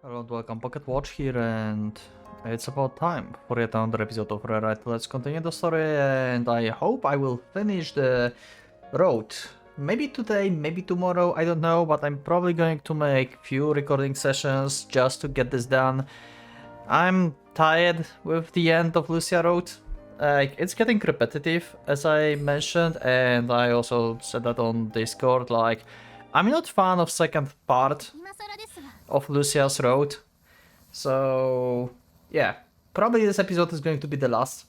Hello and welcome, Pocket Watch here, and it's about time for yet another episode of Rewrite. Let's continue the story, and I hope I will finish the road. Maybe today, maybe tomorrow, I don't know, but I'm probably going to make few recording sessions just to get this done. I'm tired with the end of Lucia Road. It's getting repetitive, as I mentioned, and I also said that on Discord, like, I'm not fan of second part of Lucia's Road. So, yeah, probably this episode is going to be the last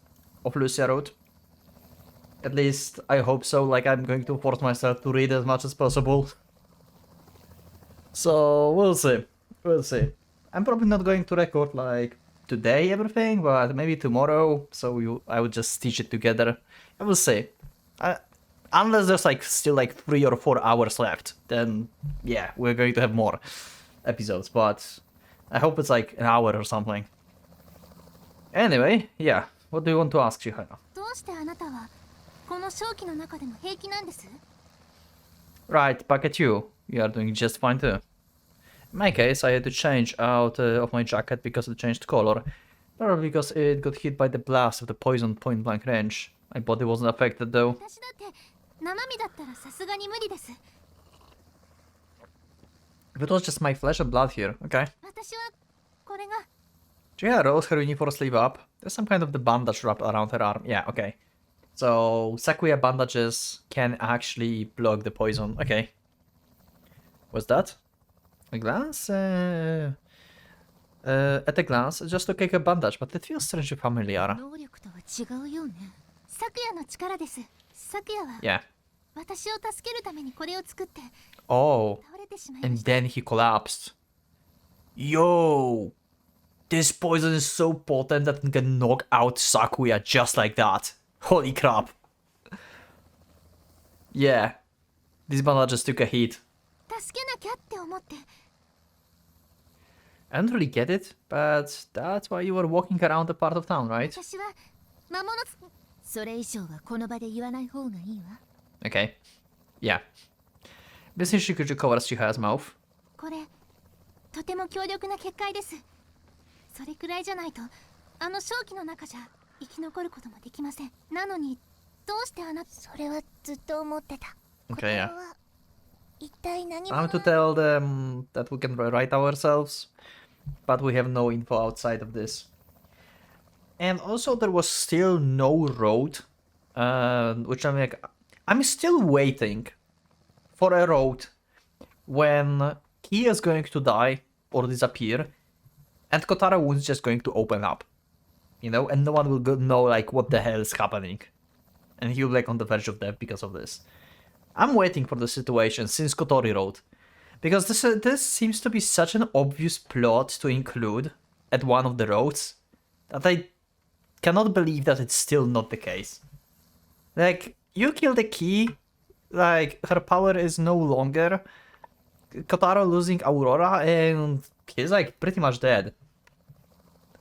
of Lucia Road. At least, I hope so, like, I'm going to force myself to read as much as possible. So, we'll see. We'll see. I'm probably not going to record, like, today everything, but maybe tomorrow, so I would just stitch it together. I will see. Unless there's, like, still, like, 3 or 4 hours left, then, yeah, we're going to have more episodes, but I hope it's like an hour or something. Anyway, yeah, what do you want to ask, Chihara? Right, back at you. You are doing just fine too. In my case, I had to change out of my jacket because it changed color. Probably because it got hit by the blast of the poison point blank range. My body wasn't affected though. If it was just my flesh and blood here, okay. Chihara rolls her uniform sleeve up. There's some kind of the bandage wrapped around her arm. Yeah, okay. So, Sakuya bandages can actually block the poison. Okay. What's that? A glance? At a glance, it just looks like a bandage, but it feels strangely familiar. Yeah. Oh, and then he collapsed. Yo! This poison is so potent that it can knock out Sakuya just like that. Holy crap. Yeah. This bandages took a hit. I don't really get it, but that's why you were walking around the part of town, right? Okay. Yeah. This Shikuju covers Chihara's mouth. Okay, yeah. I'm to tell them that we can rewrite ourselves, but we have no info outside of this. And also there was still no road, which I'm like, I'm still waiting for a road when he is going to die or disappear, and Kotaro Wound's just going to open up, you know, and no one will know like what the hell is happening, and he'll be like on the verge of death because of this. I'm waiting for the situation since Kotori Road, because this seems to be such an obvious plot to include at one of the roads that I cannot believe that it's still not the case. Like, you kill the key, like, her power is no longer, Kotaro losing Aurora, and he's like pretty much dead,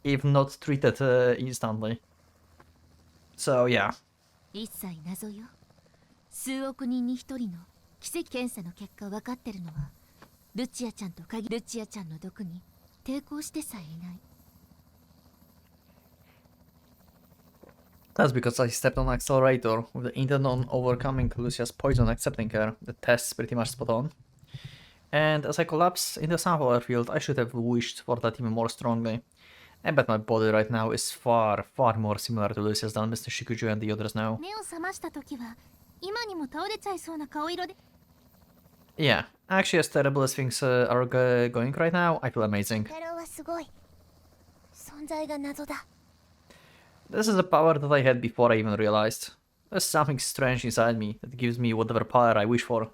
if not treated instantly. So yeah. 数億人に一人の奇跡検査の結果分かってるのはルチアちゃんとルチアちゃんの毒に抵抗してさえいない。 That's because I stepped on accelerator with the intent on overcoming Lucia's poison, accepting her. The test's pretty much spot on. And as I collapse in the sunflower field, I should have wished for that even more strongly. I bet my body right now is far, far more similar to Lucia's than Mr. Shikuju and the others know. Yeah, actually, as terrible as things are going right now, I feel amazing. This is a power that I had before I even realized. There's something strange inside me that gives me whatever power I wish for.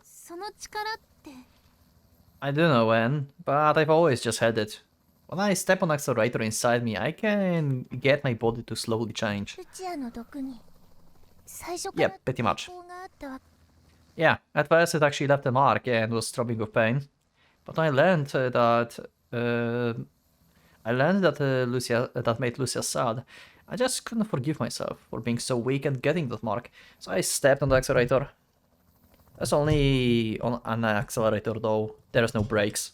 I don't know when, but I've always just had it. When I step on accelerator inside me, I can get my body to slowly change. Yeah, pretty much. Yeah, at first it actually left a mark and was throbbing with pain. But I learned that Lucia that made Lucia sad. I just couldn't forgive myself for being so weak and getting that mark. So I stepped on the accelerator. That's only on an accelerator though. There's no brakes.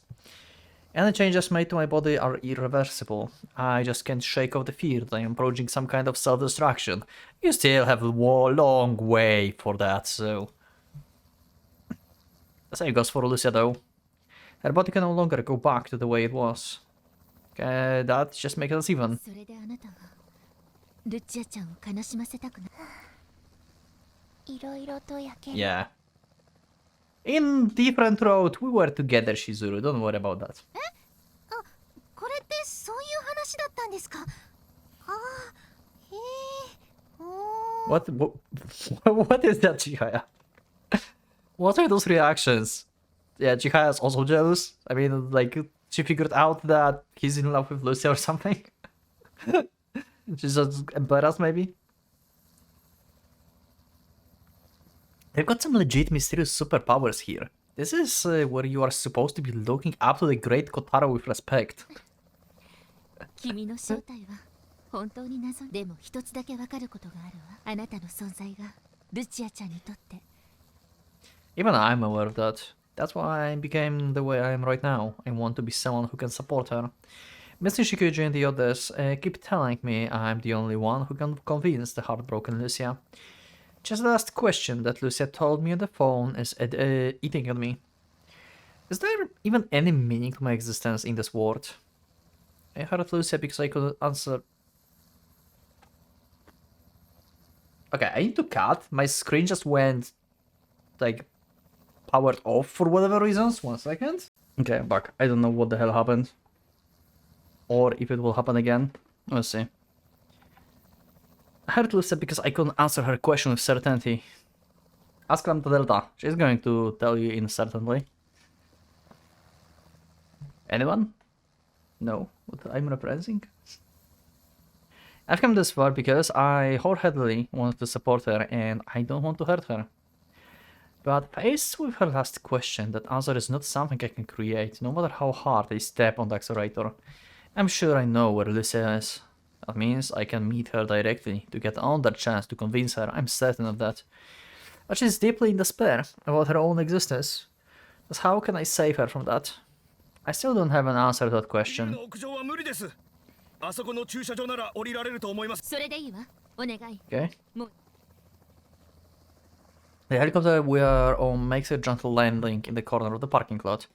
Any changes made to my body are irreversible. I just can't shake off the fear that I am approaching some kind of self-destruction. You still have a long way for that, so... The same goes for Lucia, though. Her body can no longer go back to the way it was. That just makes us even. それであなたはルチアちゃんを悲しませたくない。いろいろとやけど。Yeah. In different road, we were together, Shizuru. Don't worry about that. あ、これってそういう話だったんですか。ああ、へえ。What is that, Chihaya? What are those reactions? Yeah, Chihaya's also jealous. I mean, like, she figured out that he's in love with Lucia or something. She's just embarrassed, maybe. They've got some legit mysterious superpowers here. This is where you are supposed to be looking up to the great Kotaro with respect. 君の正体は本当に謎。でも一つだけわかることがあるわ。あなたの存在がルチアちゃんにとって。Even I'm aware of that. That's why I became the way I am right now. I want to be someone who can support her. Mr. Shikuji and the others keep telling me I'm the only one who can convince the heartbroken Lucia. Just the last question that Lucia told me on the phone is eating at me. Is there even any meaning to my existence in this world? I heard Lucia because I couldn't answer. Okay, I need to cut. My screen just went, like, powered off for whatever reasons. 1 second. Okay, I'm back. I don't know what the hell happened. Or if it will happen again. Let's see. I heard Lucia because I couldn't answer her question with certainty. Ask Lambda Delta. She's going to tell you in certainly. Anyone? No. What I'm representing? I've come this far because I wholeheartedly want to support her and I don't want to hurt her. But faced with her last question, that answer is not something I can create, no matter how hard I step on the accelerator. I'm sure I know where Lucia is. That means I can meet her directly to get another chance to convince her, I'm certain of that. But she's deeply in despair about her own existence. Thus how can I save her from that? I still don't have an answer to that question. あそこの駐車場なら降りられると思います。それでいいわ。お願い。Okay. The helicopter we are on makes a gentle landing in the corner of the parking lot.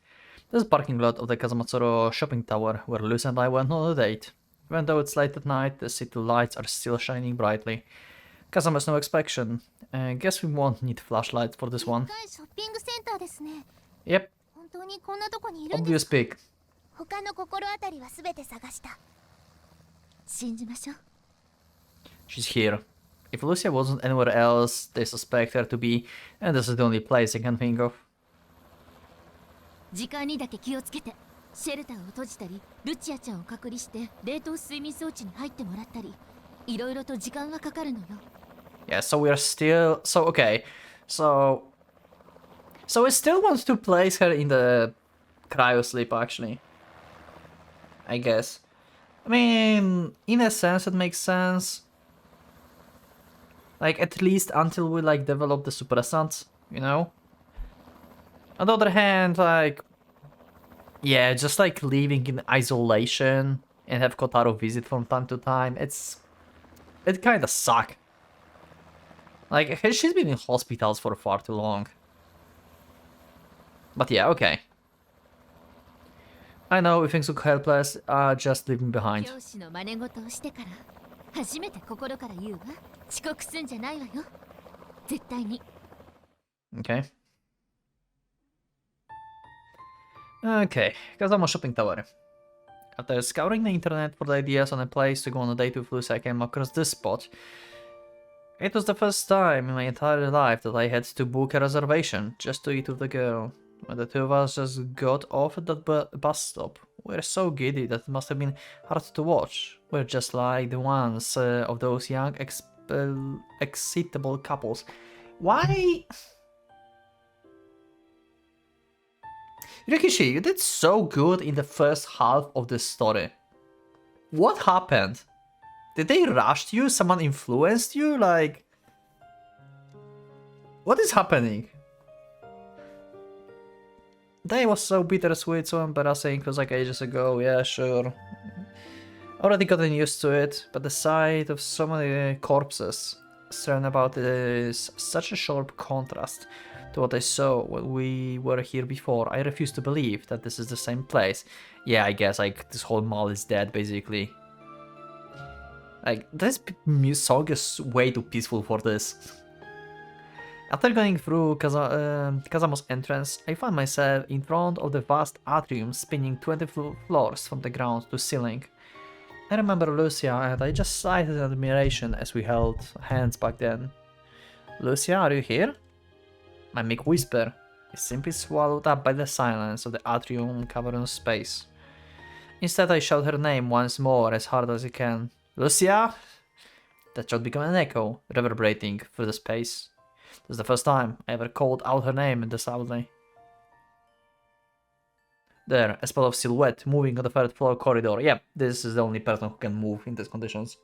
This is the parking lot of the Kazamatsuro shopping tower where Lucy and I went on a date. Even though it's late at night, the city lights are still shining brightly. Kazama has no exception. Guess we won't need flashlights for this one. ショッピングセンターですね。Yep. 本当にこんなとこにいるんです。 Obvious pick. 他の心当たりはすべて探した。信じましょう。She's here. If Lucia wasn't anywhere else, they suspect her to be, and this is the only place I can think of. 時間にだけ気をつけて。シェルターを閉じたり、ルチアちゃんを隔離して冷凍睡眠装置に入ってもらったり、いろいろと時間がかかるのよ。Yeah, so we are still... So, okay. So we still want to place her in the cryo sleep, actually. I guess. I mean, in a sense, it makes sense. Like, at least until we, like, develop the suppressants, you know? On the other hand, like... Yeah, just, like, living in isolation and have Kotaro visit from time to time, it kinda suck. Like, she's been in hospitals for far too long. But yeah, okay. I know if things look helpless, just leave me behind. 教師の真似事をしてから初めて心から言うわ。遅刻すんじゃないわよ。絶対に。Okay. Okay, Kazama Shopping Tower. After scouring the internet for the ideas on a place to go on a date with Lucy, I came across this spot. It was the first time in my entire life that I had to book a reservation just to eat with the girl. When the two of us just got off at that bus stop, we were so giddy that it must have been hard to watch. We're just like the ones of those young, excitable couples. Why? Rikishi, you did so good in the first half of this story. What happened? Did they rush you? Someone influenced you? Like... What is happening? day was so bittersweet, so embarrassing, it was like ages ago, yeah, sure. Already gotten used to it, but the sight of so many corpses strewn about is such a sharp contrast to what I saw when we were here before. I refuse to believe that this is the same place. Yeah, I guess, like, this whole mall is dead, basically. Like, this song is way too peaceful for this. After going through Kazamo's entrance, I found myself in front of the vast atrium spinning 20 floors from the ground to ceiling. I remember Lucia and I just sighed in admiration as we held hands back then. Lucia, are you here? My meek whisper is simply swallowed up by the silence of the atrium covered in space. Instead, I shout her name once more as hard as I can. Lucia! That shout became an echo, reverberating through the space. This is the first time I ever called out her name this loudly. There, a spot of silhouette moving on the third floor corridor. Yep, this is the only person who can move in these conditions.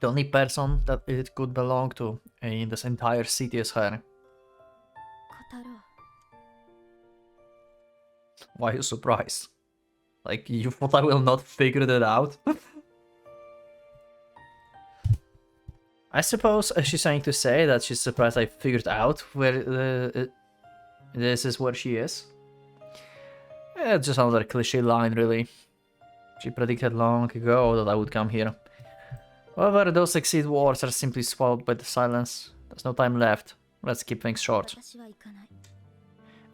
The only person that it could belong to in this entire city is her. Why are you surprised? Like, you thought I will not figure that out? I suppose she's trying to say that she's surprised I figured out where this is where she is. It's just another cliche line, really. She predicted long ago that I would come here. However, those exit words are simply swallowed by the silence. There's no time left. Let's keep things short.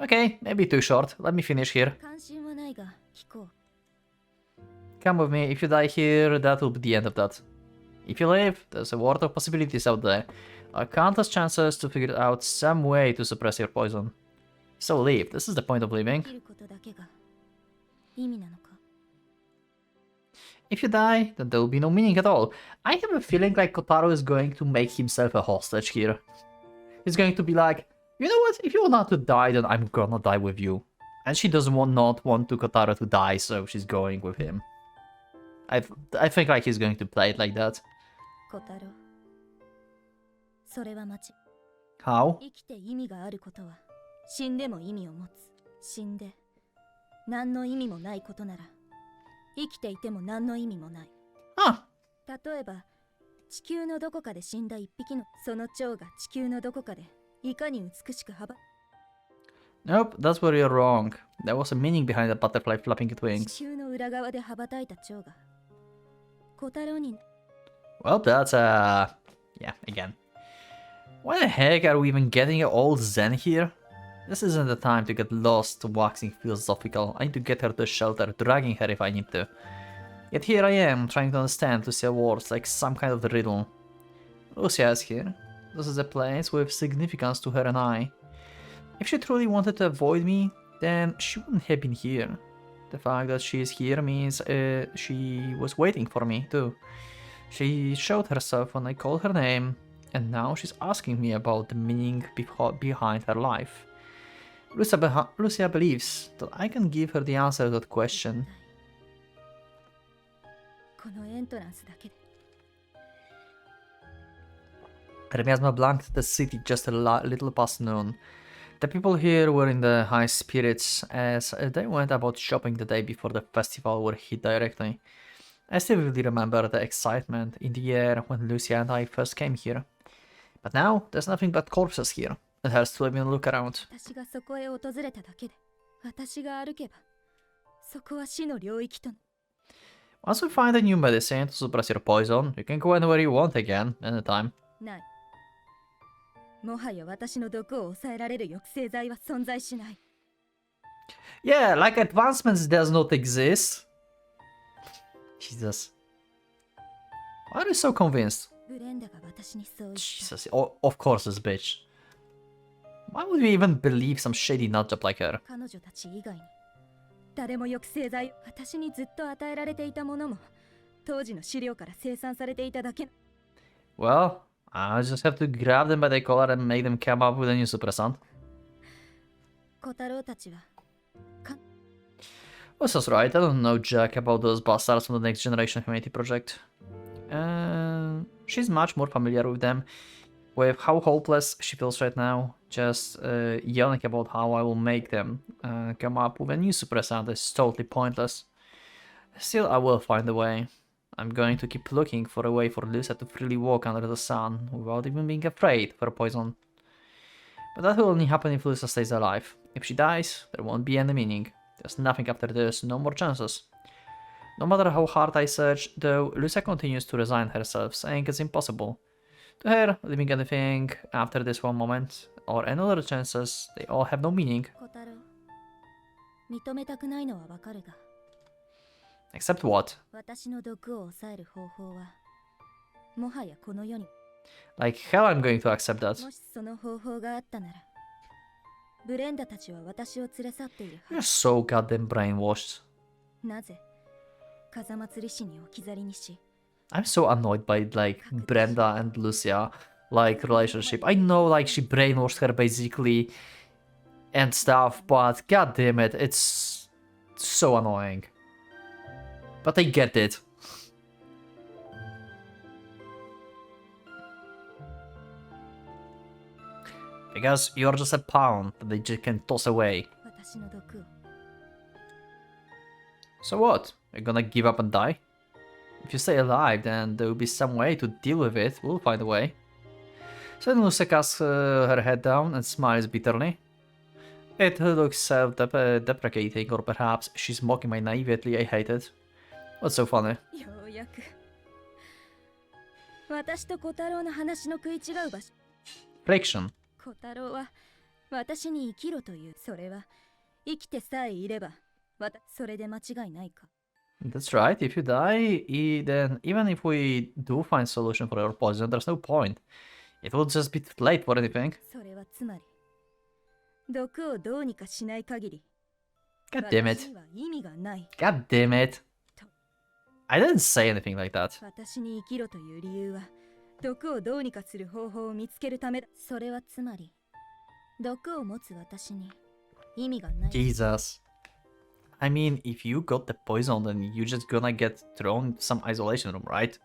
Okay, maybe too short. Let me finish here. Come with me. If you die here, that will be the end of that. If you live, there's a world of possibilities out there. Countless chances to figure out some way to suppress your poison. So live. This is the point of living. If you die, then there will be no meaning at all. I have a feeling like Kotaro is going to make himself a hostage here. He's going to be like, you know what, if you want not to die, then I'm gonna die with you. And she doesn't not want Kotaro to die, so she's going with him. I think like he's going to play it like that. How? 死んでも意味を持つ。死んで何の意味もないことなら生きていても何の意味もない。例えば地球のどこかで死んだ一匹のその蝶が地球のどこかでいかに美しく羽ば Nope, that's where you're wrong. There was a meaning behind the butterfly flapping its wings. 地球の裏側で羽ばたいた蝶が小太郎に Well, that's yeah, again. Why the heck are we even getting all zen here? This isn't the time to get lost waxing philosophical. I need to get her to shelter, dragging her if I need to. Yet here I am, trying to understand Lucia's words like some kind of riddle. Lucia is here. This is a place with significance to her and I. If she truly wanted to avoid me, then she wouldn't have been here. The fact that she is here means she was waiting for me too. She showed herself when I called her name, and now she's asking me about the meaning behind her life. Lucia believes that I can give her the answer to that question. Remiasma blanked the city just a little past noon. The people here were in the high spirits as they went about shopping the day before the festival were hit directly. I still really remember the excitement in the air when Lucia and I first came here. But now, there's nothing but corpses here. It hurts to even look around. Once we find a new medicine to suppress your poison, you can go anywhere you want again, anytime. Yeah, like advancements does not exist. Jesus. Why are you so convinced? Jesus, of course this bitch. Why would we even believe some shady nutjob like her? Well, I just have to grab them by the collar and make them come up with a new suppressant. Lucia's right, I don't know jack about those bastards from the Next Generation Humanity Project. She's much more familiar with them. with how hopeless she feels right now, just yelling about how I will make them come up with a new Super Santa is totally pointless. Still, I will find a way. I'm going to keep looking for a way for Lucia to freely walk under the sun without even being afraid for poison. But that will only happen if Lucia stays alive. If she dies, there won't be any meaning. There's nothing after this, no more chances. No matter how hard I search, though, Lucia continues to resign herself, saying it's impossible. To her, leaving anything after this one moment, or any other chances, they all have no meaning. 小太郎、認めたくないのはわかるが、 Except what? 私の毒を抑える方法は、もはやこの世に。 Like hell I'm going to accept that. もしその方法があったなら、ブレンダたちは私を連れ去っているは You're ず。 so goddamn brainwashed. なぜ、風祭り師に置き去りにし、 I'm so annoyed by like Brenda and Lucia like relationship. I know like she brainwashed her basically and stuff, but god damn it, it's so annoying. But I get it. Because you're just a pawn that they just can toss away. 私の毒を。 So what? You're gonna give up and die? If you stay alive, then there will be some way to deal with it. We'll find a way. So then Lucia casts her head down and smiles bitterly. It looks self-deprecating, or perhaps she's mocking my naivety. I hate it. What's so funny? ようやく。私と小太郎の話の食い違う場所。 Friction. 小太郎は私に生きろという。それは生きてさえいれば、それで間違いないか。 That's right. If you die, then even if we do find solution for your poison, there's no point. It will just be too late for anything. それはつまり、毒をどうにかしない限り、 God damn 私 it. には意味がない。 God damn it. I didn't say anything like that. 私に生きろという理由は、毒をどうにかする方法を見つけるためだ。それはつまり、毒を持つ私に意味がない。 Jesus. I mean, if you got the poison, then you're just gonna get thrown into some isolation room, right?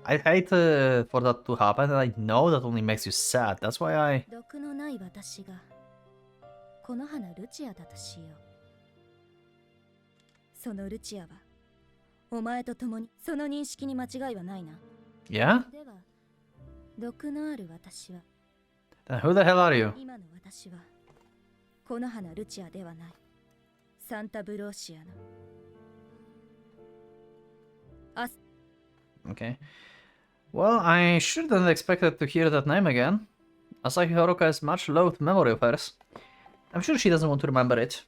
I hate for that to happen, and I know that only makes you sad. That's why I... 毒のない私が、この花ルチアだとしよう。そのルチアは、お前と共にその認識に間違いはないな。 Yeah? では、毒のある私は、 Then who the hell are you? 今の私は、この花ルチアではない。サンタブローシアの。Okay. Well, I sure didn't expect to hear that name again. Asahi Haruka has much loathed memory of hers. I'm sure she doesn't want to remember it.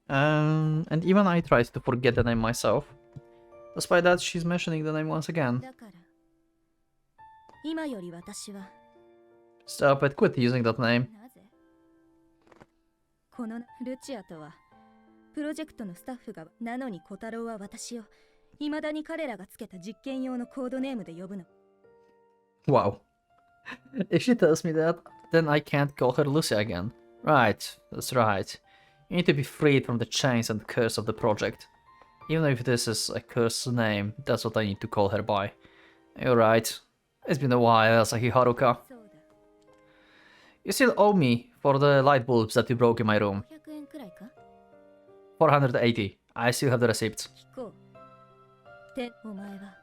And even I tried to forget the name myself. Despite that, she's mentioning the name once again. だから、今より私は、 Stop it, quit using that name. なぜこのルチアとは、プロジェクトのスタッフが、なのに小太郎は私を、未だに彼らがつけた実験用のコードネームで呼ぶの。 Wow. If she tells me that, then I can't call her Lucia again. Right, that's right. You need to be freed from the chains and curse of the project. Even if this is a cursed name, that's what I need to call her by. You're right. It's been a while, Asahi Haruka. そうだ。 You still owe me for the light bulbs that you broke in my room. 500円くらいか 480. I still have the receipts. 聞こう。で、お前は、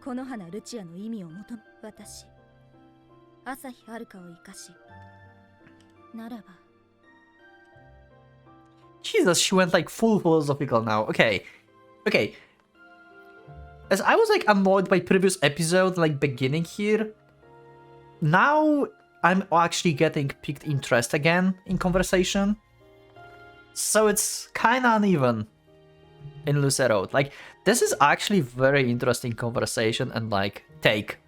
この花ルチアの意味を求め、私、朝日はるかを生かし、ならば、 Jesus, she went like full philosophical now. Okay. Okay. As I was like annoyed by previous episode, like beginning here, now I'm actually getting piqued interest again in conversation. So it's kinda uneven in Lucia Road. Like, this is actually very interesting conversation and like take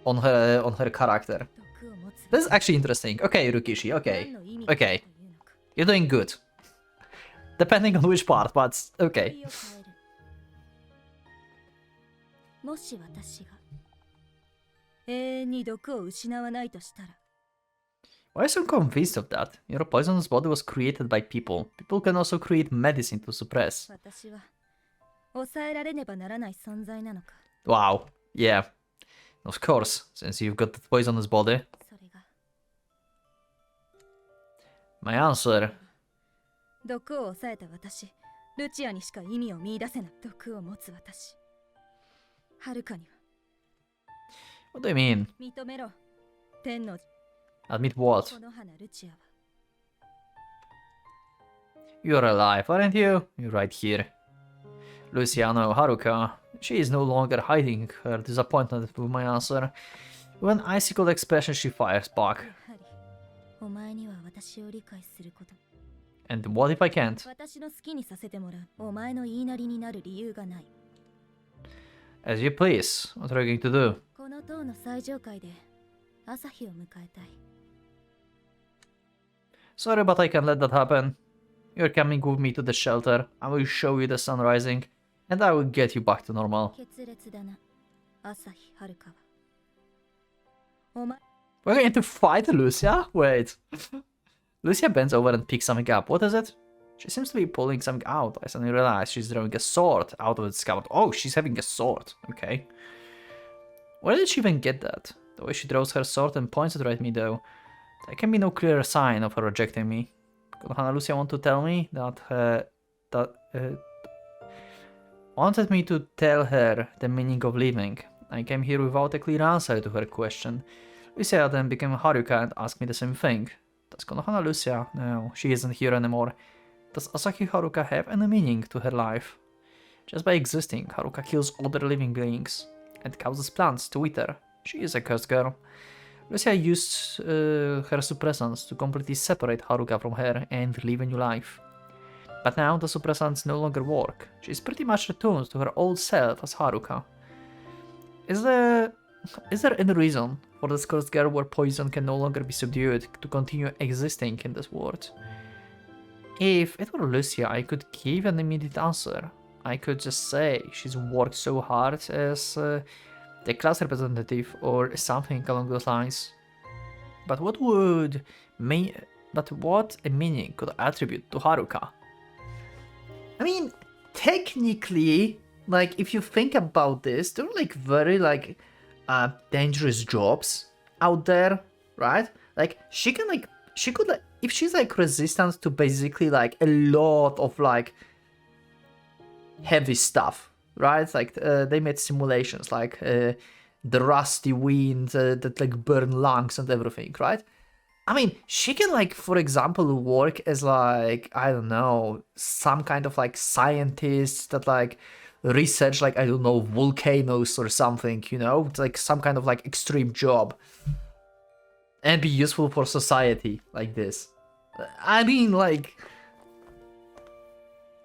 on her character. 毒を持つ。 This is actually interesting. Okay, Rukishi, okay. 何の意味が Okay. あるというのか You're doing good. Depending on which part, but okay. 理を変える。もし私が永遠に毒を失わないとしたら、 Why are you so convinced of that? Your poisonous body was created by people. People can also create medicine to suppress. 私は抑えられねばならない存在なのか。 Wow. Yeah. Of course, since you've got the poisonous body. それが My answer. 毒を抑えた私ルチアにしか意味を見出せない毒を持つ私はるかには What do you mean? 認めろ天の Admit what? この花ルチアは You're alive, aren't you? You're right here. Luciano Haruka. She is no longer hiding her disappointment with my answer. With an icicle expression, she fires back. やはりお前には私を理解すること And what if I can't? 私の好きにさせてもらうお前の言いなりになる理由がない As you please. What are you going to do? この塔の最上階で朝日を迎えたい Sorry, but I can't let that happen. You're coming with me to the shelter. I will show you the sun rising, and I will get you back to normal. 決裂だな朝日はるかはお前 We're going to fight Lucia? Wait. Lucia bends over and picks something up. What is it? She seems to be pulling something out. I suddenly realize she's drawing a sword out of its scabbard. Oh, she's having a sword. Okay. Where did she even get that? The way she draws her sword and points it right at me, though. There can be no clearer sign of her rejecting me. Could Hana Lucia want to tell me that wanted me to tell her the meaning of leaving? I came here without a clear answer to her question. Lucia then became Haruka and asked me the same thing. Does Konohana Lucia? No, she isn't here anymore. Does Asaki Haruka have any meaning to her life? Just by existing, Haruka kills other living beings and causes plants to wither. She is a cursed girl. Lucia used her suppressants to completely separate Haruka from her and live a new life. But now the suppressants no longer work. She is pretty much returned to her old self as Haruka. Is there any reason for this cursed girl where poison can no longer be subdued to continue existing in this world? If it were Lucia, I could give an immediate answer. I could just say she's worked so hard as the class representative or something along those lines. But what a meaning could attribute to Haruka? I mean, technically, like if you think about this, there are like very dangerous jobs out there, right? Like she could if she's like resistant to basically like a lot of like heavy stuff, right? Like they made simulations like the rusty wind that like burn lungs and everything, right? I mean, she can like, for example, work as like, I don't know, some kind of like scientist that like research like, I don't know, volcanoes or something, you know? It's like some kind of like extreme job. And be useful for society like this. I mean, like,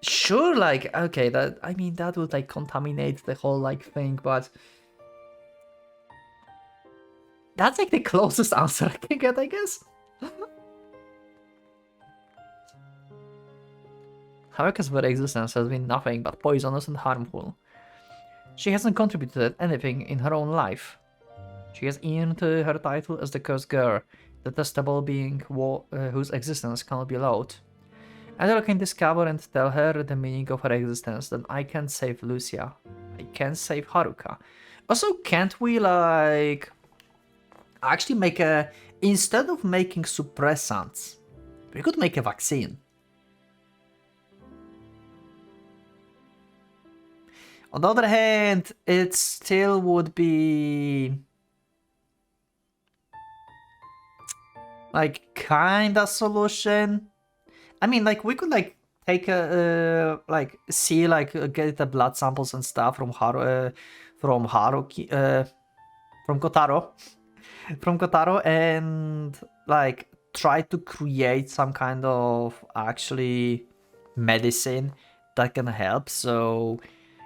sure, like, okay, that, I mean, that would like contaminate the whole like thing, but that's like the closest answer I can get, I guess. Haruka's very existence has been nothing but poisonous and harmful. She hasn't contributed anything in her own life. She has earned her title as the cursed girl, the detestable being whose existence cannot be allowed. Either I can discover and tell her the meaning of her existence, then I can save Lucia. I can save Haruka. Also, can't we like actually make a, instead of making suppressants, we could make a vaccine. On the other hand, it still would be like kinda solution. I mean, like we could like take a like see like get the blood samples and stuff from Kotaro, from Kotaro, and like try to create some kind of actually medicine that can help. So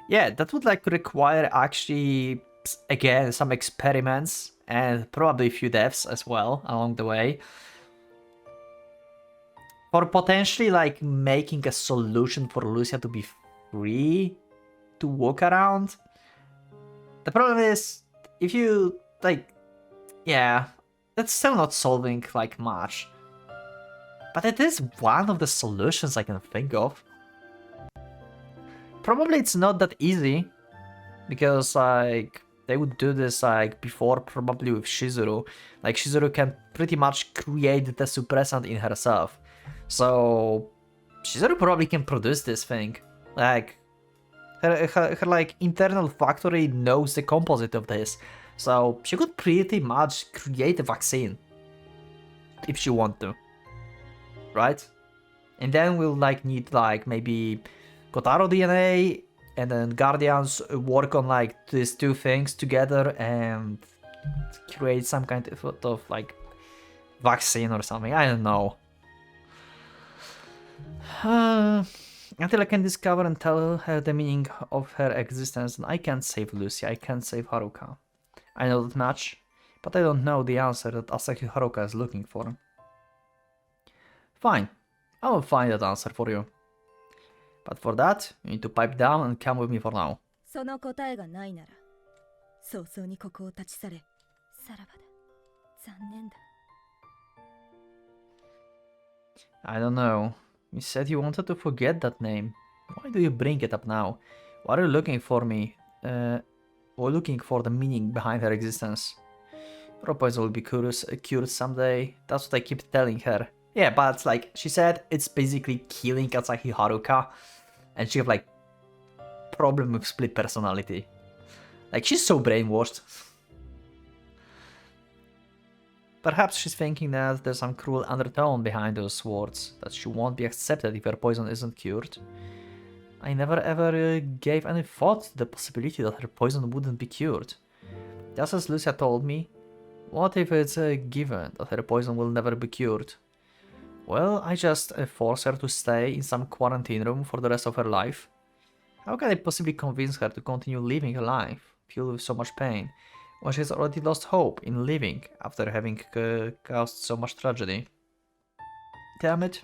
yeah, that would like require actually again some experiments and probably a few deaths as well along the way. For potentially like making a solution for Lucia to be free to walk around. The problem is if you like, yeah, that's still not solving like much. But it is one of the solutions I can think of. Probably it's not that easy because like they would do this like before, probably with Shizuru. Like Shizuru can pretty much create the suppressant in herself. So Shizuru probably can produce this thing. Like her like internal factory knows the composite of this. So she could pretty much create a vaccine if she want to. Right? And then we'll like need like maybe Kotaro DNA and then Guardians work on like these two things together and create some kind of like vaccine or something. I don't know. Until I can discover and tell her the meaning of her existence, and I can't save Lucia, I can't save Haruka. I know that much, but I don't know the answer that Asaki Haruka is looking for. Fine, I will find that answer for you. But for that, you need to pipe down and come with me for now. その答えがないなら、早々にここを立ち去れ。さらばだ。残念だ。I don't know. You said you wanted to forget that name. Why do you bring it up now? Why are you looking for me? Or looking for the meaning behind her existence? Her poison will be cured someday. That's what I keep telling her. Yeah, but like she said, it's basically killing Asahi Haruka, and she have like problem with split personality. Like she's so brainwashed. Perhaps she's thinking that there's some cruel undertone behind those words, that she won't be accepted if her poison isn't cured. I never ever gave any thought to the possibility that her poison wouldn't be cured. Just as Lucia told me, what if it's a given that her poison will never be cured? Well, I just force her to stay in some quarantine room for the rest of her life. How can I possibly convince her to continue living her life, filled with so much pain, when she's already lost hope in living after having caused so much tragedy? Damn it.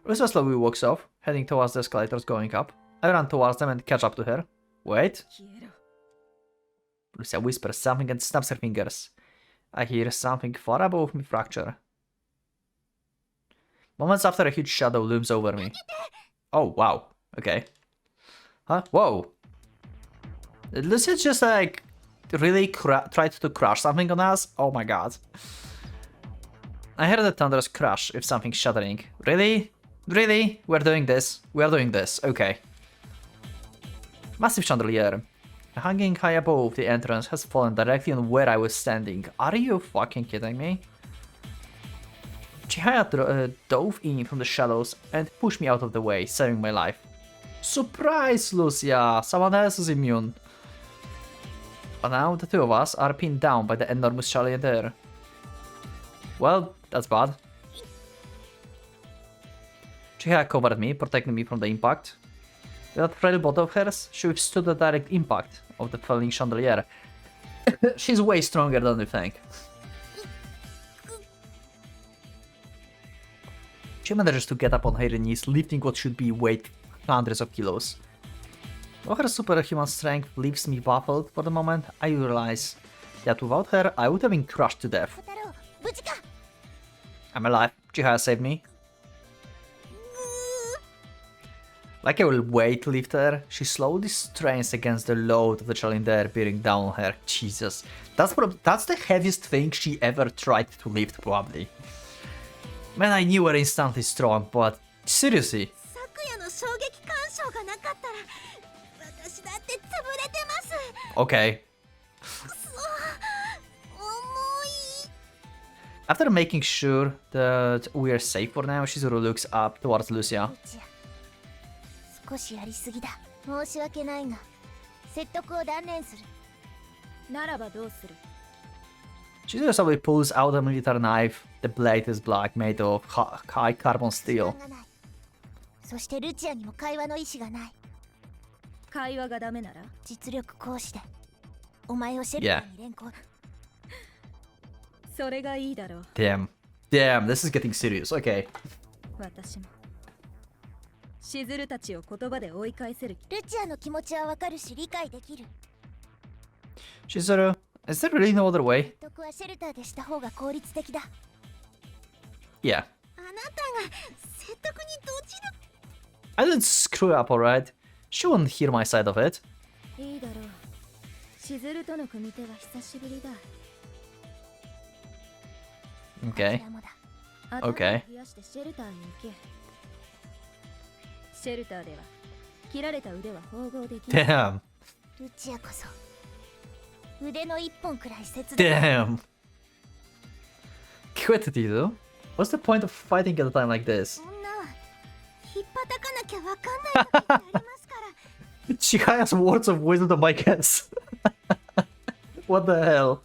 Lucia slowly walks off, heading towards the escalators going up. I run towards them and catch up to her. Wait. Lucia whispers something and snaps her fingers. I hear something far above me fracture. Moments after, a huge shadow looms over me. Oh, wow. Okay. Huh? Whoa. Did Lucia just like really tried to crush something on us? Oh my god. I heard the thunderous crash if something shattering. Really? Really? We're doing this? We're doing this. Okay. Massive chandelier. Hanging high above the entrance has fallen directly on where I was standing. Are you fucking kidding me? Chihaya dove in from the shadows and pushed me out of the way, saving my life. Surprise, Lucia! Someone else is immune. But now the two of us are pinned down by the enormous chandelier. Well, that's bad. Chihaya covered me, protecting me from the impact. With that frail body of hers, she withstood the direct impact of the falling chandelier. She's way stronger than you think. She manages to get up on her knees, lifting what should be weight hundreds of kilos. While her superhuman strength leaves me baffled for the moment, I realize that without her, I would have been crushed to death. I'm alive. Chihaya saved me. Like a weightlifter, she slowly strains against the load of the chandelier bearing down on her. Jesus, that's the heaviest thing she ever tried to lift, probably. Man, I knew her instantly strong, but seriously. Okay. After making sure that we are safe for now, Shizuru looks up towards Lucia. Shizuru suddenly pulls out a military knife. The blade is black, made of high carbon steel. Yeah. Damn. Damn, this is getting serious. Okay. Shizuru, is there really no other way? Yeah. I didn't screw up, alright? She won't hear my side of it. いいだろう。しずるとの組手は久しぶりだ。 Okay. こちらもだ。頭を Okay. 冷やしてシェルターへ行け。シェルターでは切られた腕は縫合できない。Damn. ルチアこそ腕の一本くらい切断。 Damn. Quit it, you. What's the point of fighting at a time like this? そんな引っ叩かなきゃわかんない時ってありますから。 She has words of wisdom, I guess. What the hell?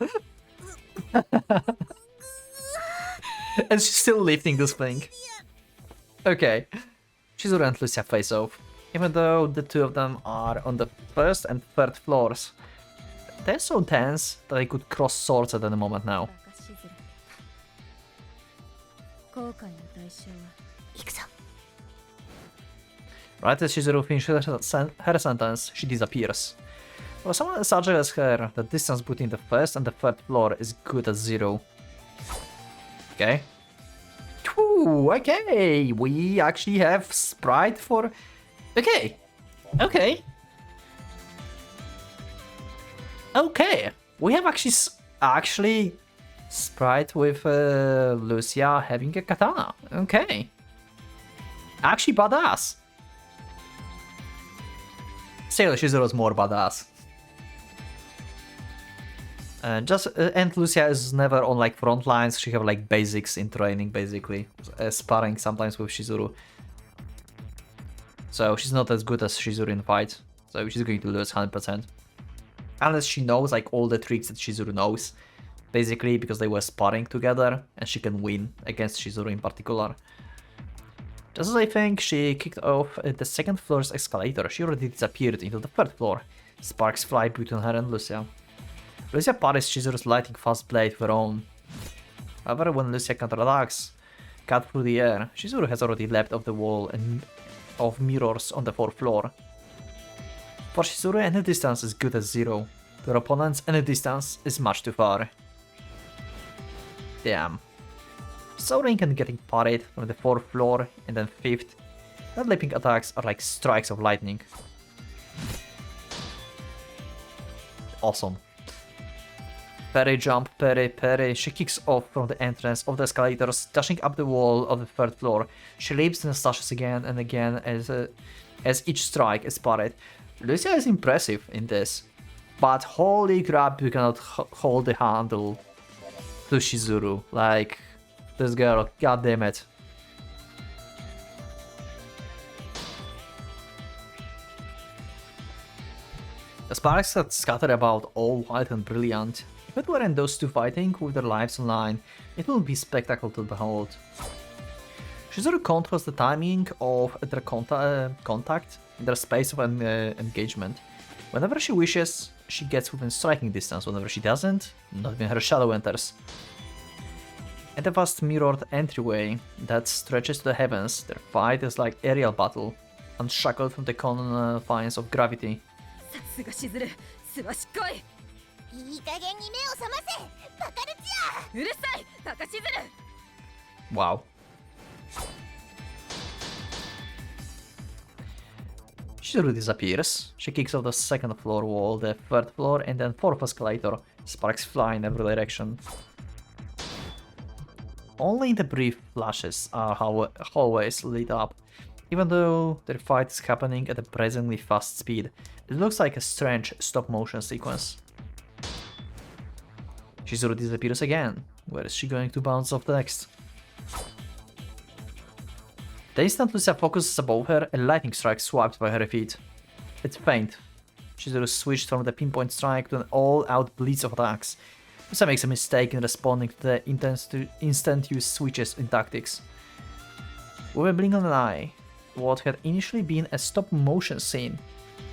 And she's still lifting this thing. Okay. Chizuru and Lucia face off. Even though the two of them are on the first and third floors, they're so tense that they could cross swords at any moment now. バカしずる。後悔の対象は行くぞ。 Right as Chizuru finishes her sentence, she disappears. Well, someone suggests her the distance between the first and the third floor is good as 0. Okay. Ooh, okay, we actually have sprite for... Okay. Okay. Okay. We have actually sprite with Lucia having a katana. Okay. Actually badass. Sailor Shizuru's more badass. And Lucia is never on like front lines. She have like basics in training, basically sparring sometimes with Shizuru. So she's not as good as Shizuru in fight. So she's going to lose 100%, unless she knows like all the tricks that Shizuru knows, basically because they were sparring together, and she can win against Shizuru in particular. Just as I think she kicked off the second floor's escalator, she already disappeared into the third floor. Sparks fly between her and Lucia. Lucia parries Chizuru's lightning fast blade with her own. However, when Lucia counterattacks, cut through the air, Chizuru has already leapt off the wall and of mirrors on the 4th floor. For Chizuru, any distance is good as 0. To her opponents, any distance is much too far. Damn. Soaring and getting parried from the 4th floor and then 5th, her leaping attacks are like strikes of lightning. Awesome. Parry, jump, parry, parry. She kicks off from the entrance of the escalators, dashing up the wall of the 3rd floor. She leaps and slashes again and again as each strike is parried. Lucia is impressive in this, but holy crap, you cannot hold the handle to Chizuru. Like, this girl, god damn it. The sparks that scatter about all white and brilliant. If it weren't those two fighting with their lives online, it would be spectacle to behold. Chizuru controls the timing of their contact in their space of engagement. Whenever she wishes, she gets within striking distance. Whenever she doesn't, not even her shadow enters. At a vast mirrored entryway that stretches to the heavens, their fight is like aerial battle, unshackled from the confines of gravity. さすがしずる、すばしっこい。いい加減に目を覚ませバカルチア。うるさいバカしずる。 Wow. Chizuru disappears. She kicks off the 2nd floor wall, the 3rd floor, and then 4th escalator. Sparks fly in every direction. Only the brief flashes are hallways lit up. Even though their fight is happening at a brazenly fast speed, it looks like a strange stop-motion sequence. Chizuru disappears again. Where is she going to bounce off next? The instant Lucia focuses above her, a lightning strike swipes by her feet. It's faint. Chizuru switched from the pinpoint strike to an all-out blitz of attacks. Lucia makes a mistake in responding to the instant use switches in tactics. With a blink of an eye, what had initially been a stop-motion scene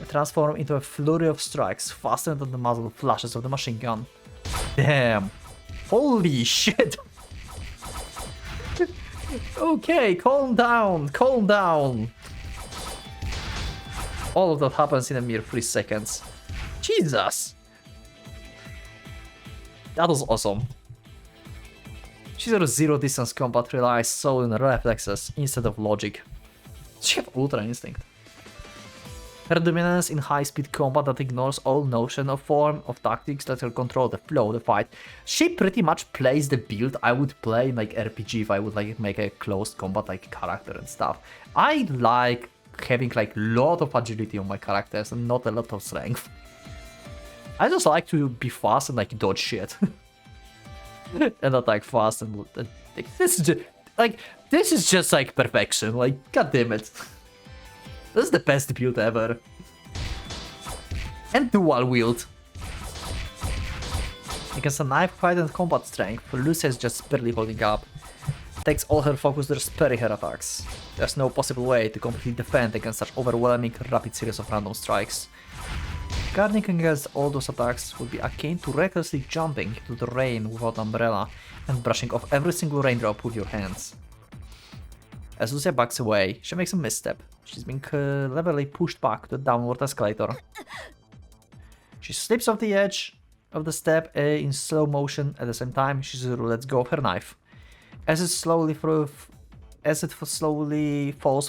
transformed into a flurry of strikes faster than the muzzle flashes of the machine gun. Damn! Holy shit! Okay, calm down, calm down! All of that happens in a mere 3 seconds. Jesus! That was awesome. Chizuru's zero distance combat relies solely on reflexes instead of logic. She have Ultra Instinct. Her dominance in high-speed combat that ignores all notion of form, of tactics, lets her control the flow of the fight. She pretty much plays the build I would play in like RPG if I would like make a closed combat like character and stuff. I like having like lot of agility on my characters and not a lot of strength. I just like to be fast and like dodge shit. And attack fast and like, this is just like perfection. Like, god damn it. This is the best build ever. And dual wield. Against a knife fight and combat strength, Lucia is just barely holding up. Takes all her focus to parry her attacks. There's no possible way to completely defend against such overwhelming rapid series of random strikes. Guarding against all those attacks would be akin to recklessly jumping into the rain without umbrella and brushing off every single raindrop with your hands. As Lucia backs away, she makes a misstep. She's being cleverly pushed back to the downward escalator. She slips off the edge of the step in slow motion. At the same time, Shizuru lets go of her knife. As it slowly falls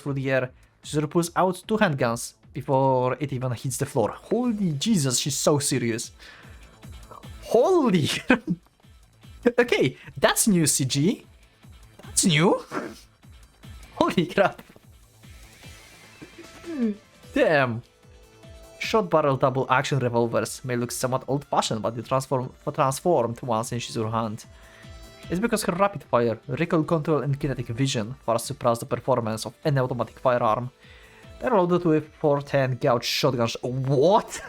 through the air, Shizuru pulls out 2 handguns before it even hits the floor. Holy Jesus, she's so serious. Holy... Okay, that's new CG. That's new. Holy crap. Damn. Short barrel double action revolvers may look somewhat old-fashioned, but they transformed once in Shizuru's hand. It's because her rapid fire, recoil control and kinetic vision far surpass the performance of any automatic firearm. They're loaded with 410 gauge shotguns. What?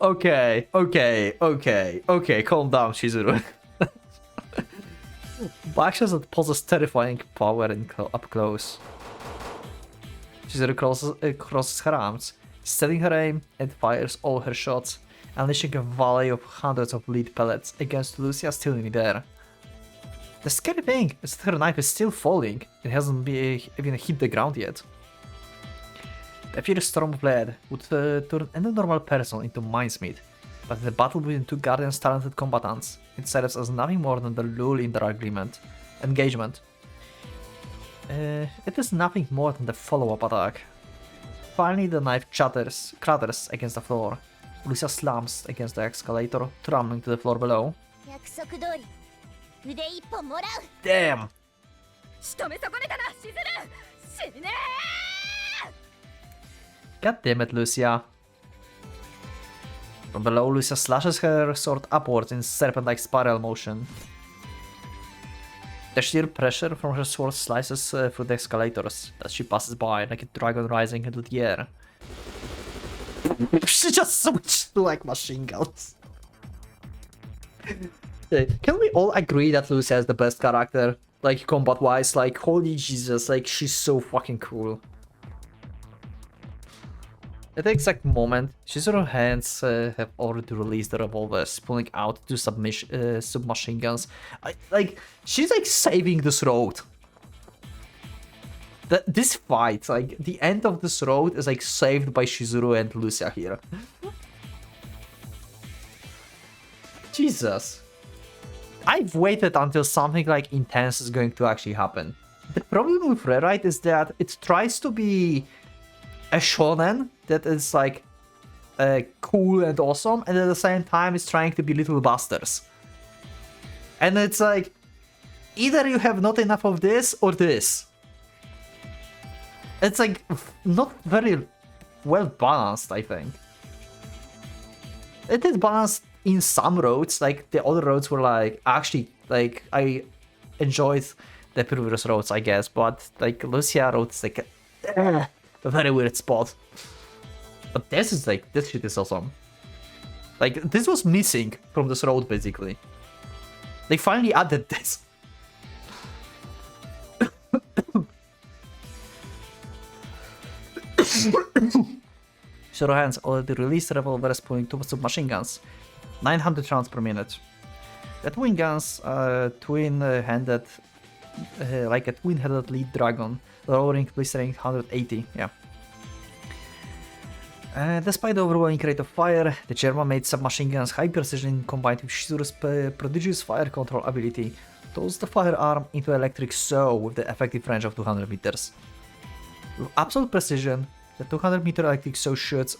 Okay, calm down, Shizuru. Actions that possess terrifying power up close. Shizuru crosses her arms, steadying her aim, and fires all her shots, unleashing a volley of hundreds of lead pellets against Lucia still in midair. The scary thing is that her knife is still falling, it hasn't even hit the ground yet. The fierce storm of lead would turn any normal person into mincemeat, but in the battle between 2 Guardian's talented combatants, it serves as nothing more than the lure in their engagement. It is nothing more than the follow-up attack. Finally, the knife clatters against the floor. Lucia slams against the escalator, tumbling to the floor below. Damn! God damn it, Lucia. From below, Lucia slashes her sword upwards in serpent-like spiral motion. The sheer pressure from her sword slices through the escalators that she passes by like a dragon rising into the air. She just switched to like machine guns. Can we all agree that Lucia is the best character? Like combat-wise, like holy Jesus, like she's so fucking cool. At the exact moment, Shizuru's hands have already released the revolvers, pulling out 2 submachine guns. She's like saving this road. This fight, like the end of this road is like saved by Shizuru and Lucia here. Jesus. I've waited until something like intense is going to actually happen. The problem with Rewrite is that it tries to be a shonen that is like cool and awesome, and at the same time it's trying to be little bastards. And it's like, either you have not enough of this or this. It's like not very well balanced, I think. It is balanced in some roads, like the other roads were like, actually, like I enjoyed the previous roads, I guess, but like Lucia road is like a very weird spot. But this is like, this shit is awesome. Like, this was missing from this road, basically. They finally added this. Shiro hands already released revolvers pulling 2 submachine guns. 900 rounds per minute. The twin guns are twin-handed, like a twin-headed lead dragon, lowering blistering 180, yeah. Despite the overwhelming rate of fire, the German-made submachine gun's high precision combined with Shizuru's prodigious fire control ability toss the firearm into electric sow with the effective range of 200 meters. With absolute precision, the 200-meter electric show shoots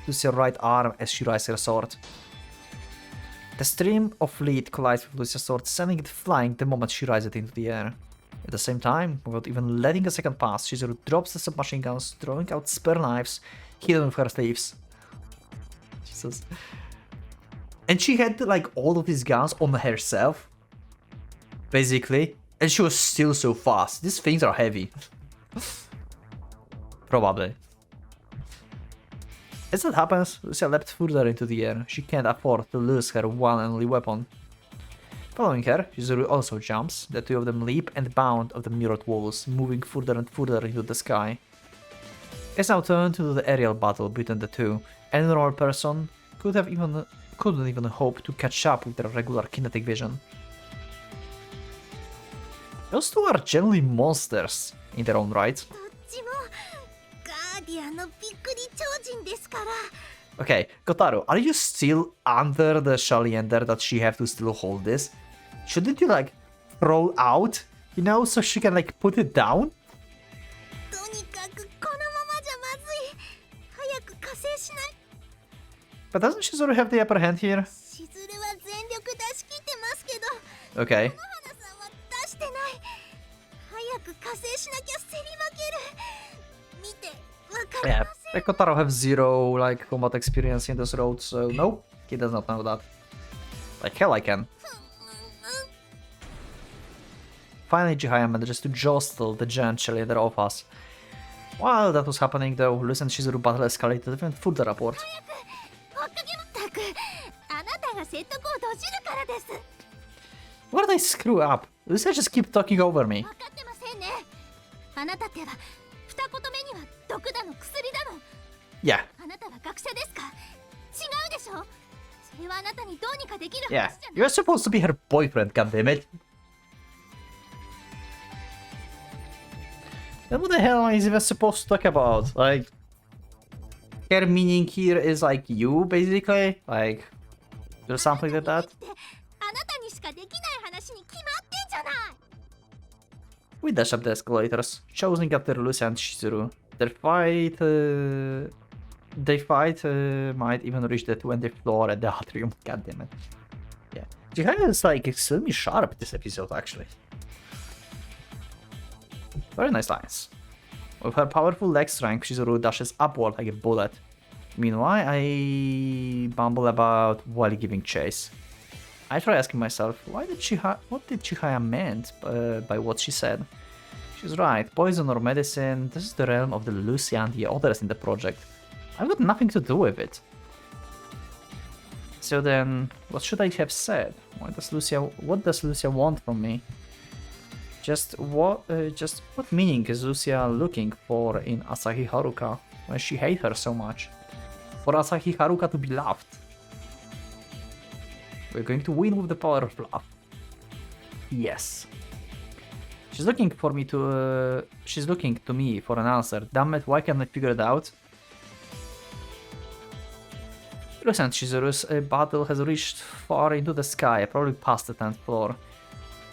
Lucia's right arm as she raises her sword. The stream of lead collides with Lucia's sword, sending it flying the moment she raises it into the air. At the same time, without even letting a second pass, Chizuru drops the submachine guns, throwing out spare knives, hidden with her sleeves. Jesus. And she had like all of these guns on herself, basically, and she was still so fast. These things are heavy. Probably. As that happens, Lucia leapt further into the air. She can't afford to lose her one and only weapon. Following her, Chizuru also jumps. The two of them leap and bound off the mirrored walls, moving further and further into the sky. It's now turned to the aerial battle between the two. Any normal person couldn't even hope to catch up with their regular kinetic vision. Those two are generally monsters in their own right. Okay, Kotaro, are you still under the Shaliender that she have to still hold this? Shouldn't you like throw out, you know, so she can like put it down? But doesn't Chizuru have the upper hand here? Okay. Yeah, Kotaro have zero like combat experience in this road, so no, he does not know that. Like hell I can. Finally Chihaya manages to jostle the giant cheerleader off us. While that was happening though, Lucia and Chizuru battle escalated even further upward. Where did I screw up? Lucia just keep talking over me. Yeah. Yeah, you're supposed to be her boyfriend, goddammit. Then what the hell is even supposed to talk about? Like, her meaning here is like you, basically? Like, or something like that? We dash up the escalators, choosing after Lucia and Chizuru. Their fight... might even reach the 20th floor at the atrium, goddammit. Yeah. Chihaya is like extremely sharp this episode, actually. Very nice lines. With her powerful leg strength, Chizuru dashes upward like a bullet. Meanwhile, I bumble about while giving chase. I try asking myself, what did Chihaya meant by what she said? She's right, poison or medicine, this is the realm of the Lucia and the others in the project. I've got nothing to do with it. So then, what should I have said? What does Lucia want from me? Just what meaning is Lucia looking for in Asahi Haruka when she hates her so much? For Asahi Haruka to be loved. We're going to win with the power of love. Yes. She's looking to me for an answer. Damn it, why can't I figure it out? Lucia and Chizuru's battle has reached far into the sky, probably past the 10th floor.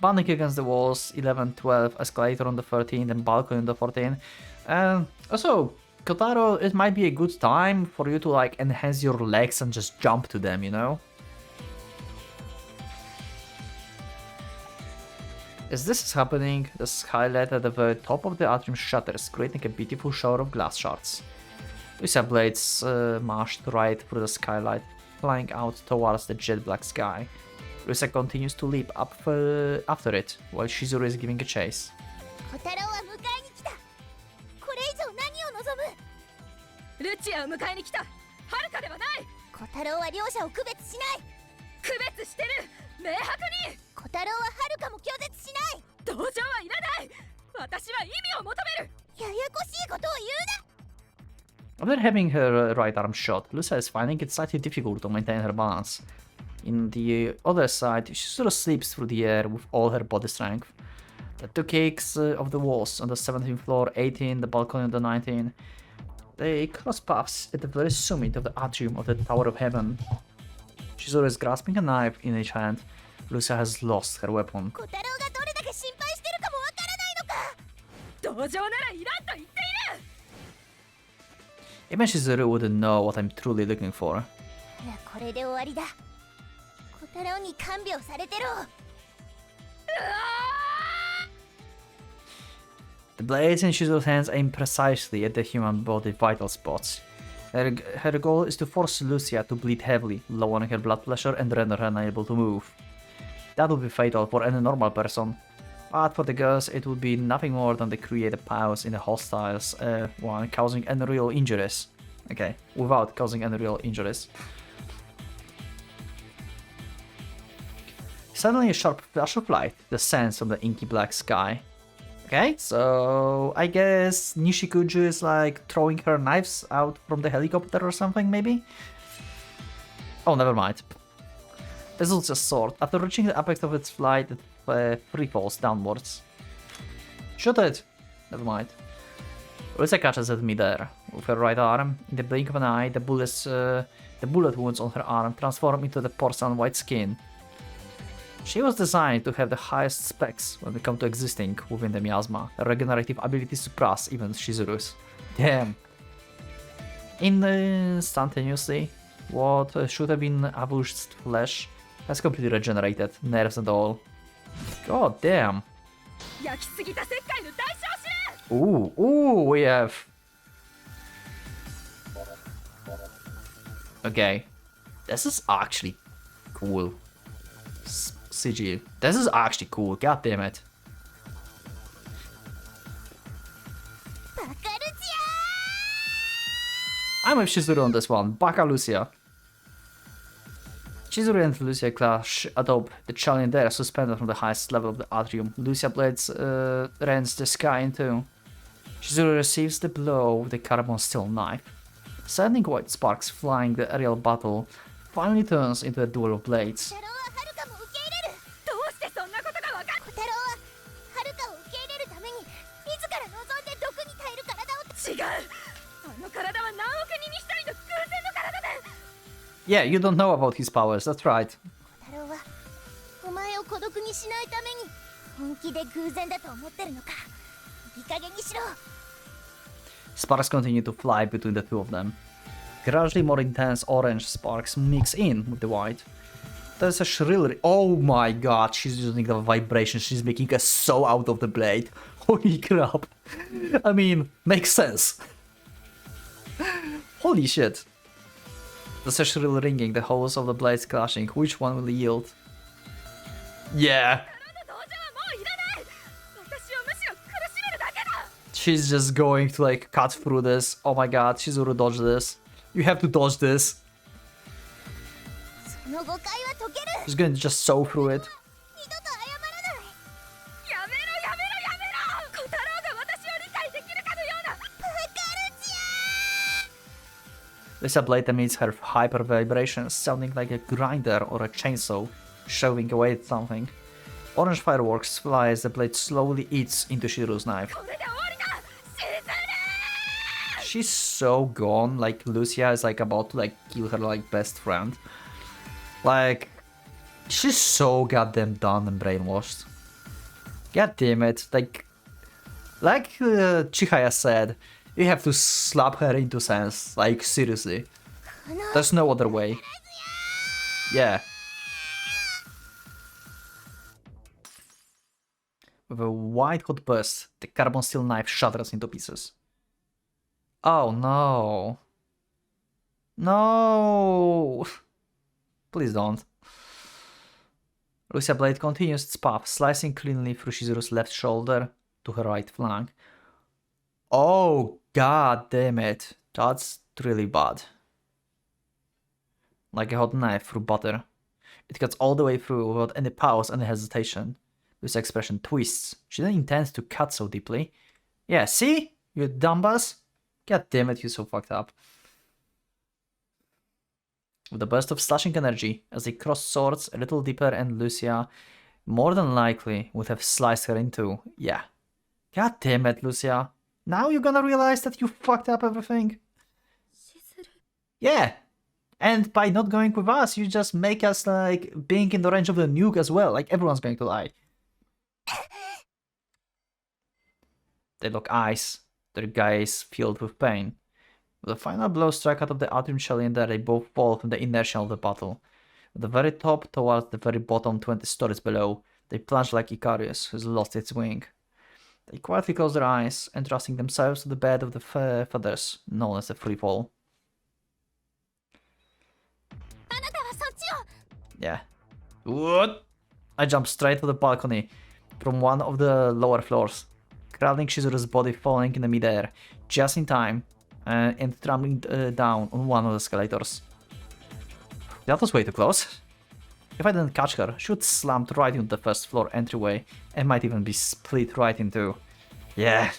Banding against the walls, 11, 12, escalator on the 13th and balcony on the 14th. And also, Kotaro, it might be a good time for you to like enhance your legs and just jump to them, you know? As this is happening, the skylight at the very top of the atrium shatters, creating a beautiful shower of glass shards. Lucia blades mashed right through the skylight, flying out towards the jet black sky. Lucia continues to leap up after it, while Chizuru is giving a chase. After having her right arm shot, Lucia is finding it slightly difficult to maintain her balance. In the other side, she sort of slips through the air with all her body strength. The two kicks of the walls on the 17th floor, 18, the balcony on the 19th. They cross paths at the very summit of the atrium of the Tower of Heaven. She's always grasping a knife in each hand. Lucia has lost her weapon. Even Shizuru wouldn't know what I'm truly looking for. これで終わりだ。小太郎に看病されてろ。The blades in Shizuru's hands aim precisely at the human body vital spots. Her goal is to force Lucia to bleed heavily, lowering her blood pressure and render her unable to move. That would be fatal for any normal person, but for the girls it would be nothing more than to create a pause in the hostiles while causing any real injuries. Okay, without causing any real injuries. Suddenly a sharp flash of light descends from the inky black sky. Okay, so I guess Nishikuju is like throwing her knives out from the helicopter or something, maybe? Oh, never mind. This is just sword. After reaching the apex of its flight, it free falls downwards. Shoot it! Never mind. Lucia catches at me there with her right arm. In the blink of an eye, the bullet wounds on her arm transform into the porcelain white skin. She was designed to have the highest specs when it comes to existing within the miasma. Her regenerative abilities surpass even Shizuru's. Damn. Instantaneously, what should have been avulsed flesh has completely regenerated, nerves and all. God damn. Ooh, we have... Okay. This is actually cool. CG. This is actually cool, god damn it. I'm with Shizuru on this one. Baka Lucia. Shizuru and Lucia clash atop the challenge there, suspended from the highest level of the atrium. Lucia blades rends the sky in two. Shizuru receives the blow with the carbon steel knife. Sending white sparks flying, the aerial battle finally turns into a duel of blades. Yeah, you don't know about his powers, that's right. Sparks continue to fly between the two of them. Gradually more intense orange sparks mix in with the white. There's a shrill... Oh my god, she's using the vibration, she's making a soul out of the blade. Holy crap. I mean, makes sense. Holy shit. There's a shrill ringing, the holes of the blades clashing. Which one will yield? Yeah. She's just going to like cut through this. Oh my god, Shizuru dodge this. You have to dodge this. She's going to just sew through it. Lucia blade emits her hyper vibrations, sounding like a grinder or a chainsaw, shoving away at something. Orange fireworks fly as the blade slowly eats into Shizuru's knife. She's so gone, like Lucia is like about to like kill her like best friend. Like, she's so goddamn done and brainwashed. God damn it, like Chihaya said, you have to slap her into sense, like seriously. There's no other way. Yeah. With a white hot burst, the carbon steel knife shatters into pieces. Oh no. No! Please don't. Lucia blade continues its path, slicing cleanly through Shizuru's left shoulder to her right flank. Oh, god damn it. That's really bad. Like a hot knife through butter. It cuts all the way through without any pause, any hesitation. Lucia's expression twists. She didn't intend to cut so deeply. Yeah, see? You dumbass? God damn it, you're so fucked up. With a burst of slashing energy, as they crossed swords a little deeper, and Lucia more than likely would have sliced her in two. Yeah. God damn it, Lucia. Now you're gonna realize that you fucked up everything? Yeah. And by not going with us, you just make us, like, being in the range of the nuke as well. Like, everyone's going to die. They lock eyes, their gaze filled with pain. With a final blow strike out of the atrium shell in there, they both fall from the inertia of the battle. At the very top towards the very bottom 20 stories below, they plunge like Icarus, who's lost its wing. They quietly close their eyes, entrusting themselves to the bed of the feathers, known as the free fall. Yeah. What? I jump straight to the balcony from one of the lower floors, crowding Shizuru's body falling in the midair, just in time, and tumbling down on one of the escalators. That was way too close. If I didn't catch her, she would slam right into the first floor entryway and might even be split right in two. Yeah.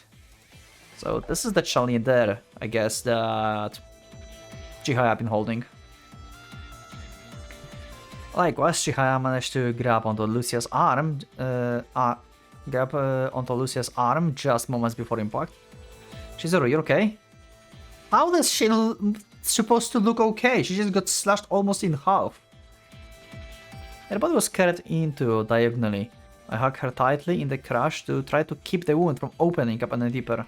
So this is the chandelier, I guess, that Chihaya been holding. Likewise, Chihaya managed to grab onto Lucia's arm, just moments before impact. Shizuru, you okay? How does she supposed to look okay? She just got slashed almost in half. Her body was carried into diagonally. I hugged her tightly in the crash to try to keep the wound from opening up any deeper.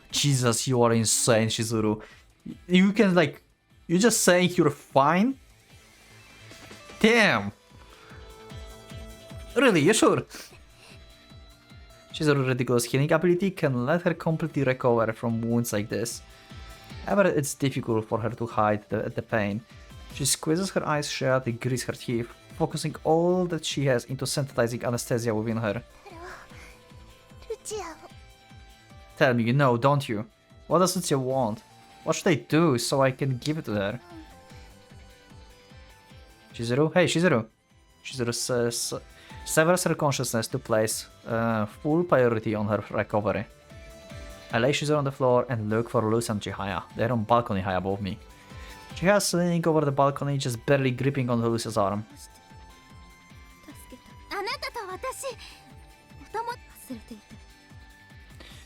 Jesus, you are insane, Shizuru. You can like... You're just saying you're fine? Damn! Really, you sure? Shizuru's ridiculous healing ability can let her completely recover from wounds like this. However, it's difficult for her to hide the pain. She squeezes her eyes shut and grits her teeth, focusing all that she has into sensitizing anesthesia within her. Tell me you know, don't you? What does Lucia want? What should I do so I can give it to her? Shizuru? Hey, Shizuru! Shizuru severs her consciousness to place full priority on her recovery. I lay Shizuru on the floor and look for Lucia and Chihaya. They're on balcony high above me. Chihaya's leaning over the balcony, just barely gripping onto Lucia's arm.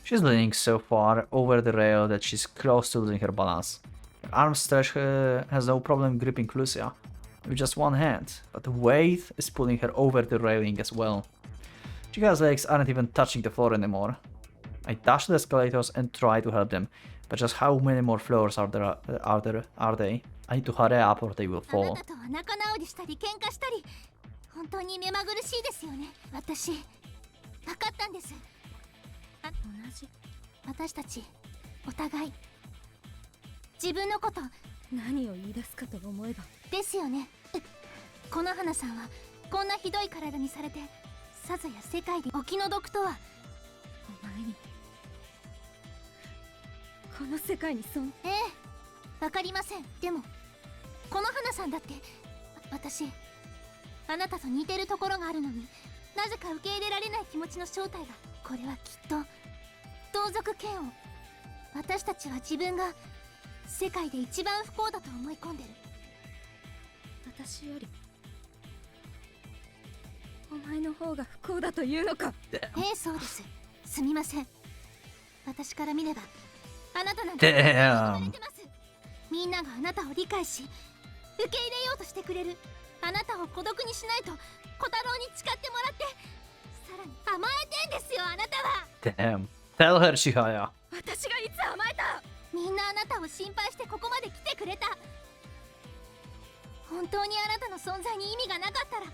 She's leaning so far over the rail that she's close to losing her balance. Her arm stretch has no problem gripping Lucia with just one hand, but the weight is pulling her over the railing as well. Chihaya's legs aren't even touching the floor anymore. I dash to the escalators and try to help them, but just how many more floors are they? I need to hurry up or they will fall. 私たちお互い自分のこと何を言い出すかと思えばですよね。この花さんはこんなひどい体にされてさぞや世界でお気の毒とは。お前にこの世界にええ、わかりません。でもこの花さんだって私あなたと似てるところがあるのになぜか受け入れられない気持ちの正体が。これはきっと同族嫌悪。私たちは自分が世界で一番不幸だと思い込んでる。私よりお前の方が不幸だというのか。ええ、そうです。すみません。私から見ればあなたなんて認められてます。みんながあなたを理解し受け入れようとしてくれる。あなたを孤独にしないと小太郎に誓ってもらってさらに甘えてんですよ、あなたは。 Damn. Tell her, Chihaya. 私がいつ甘えた。みんなあなたを心配してここまで来てくれた。本当にあなたの存在に意味がなかったら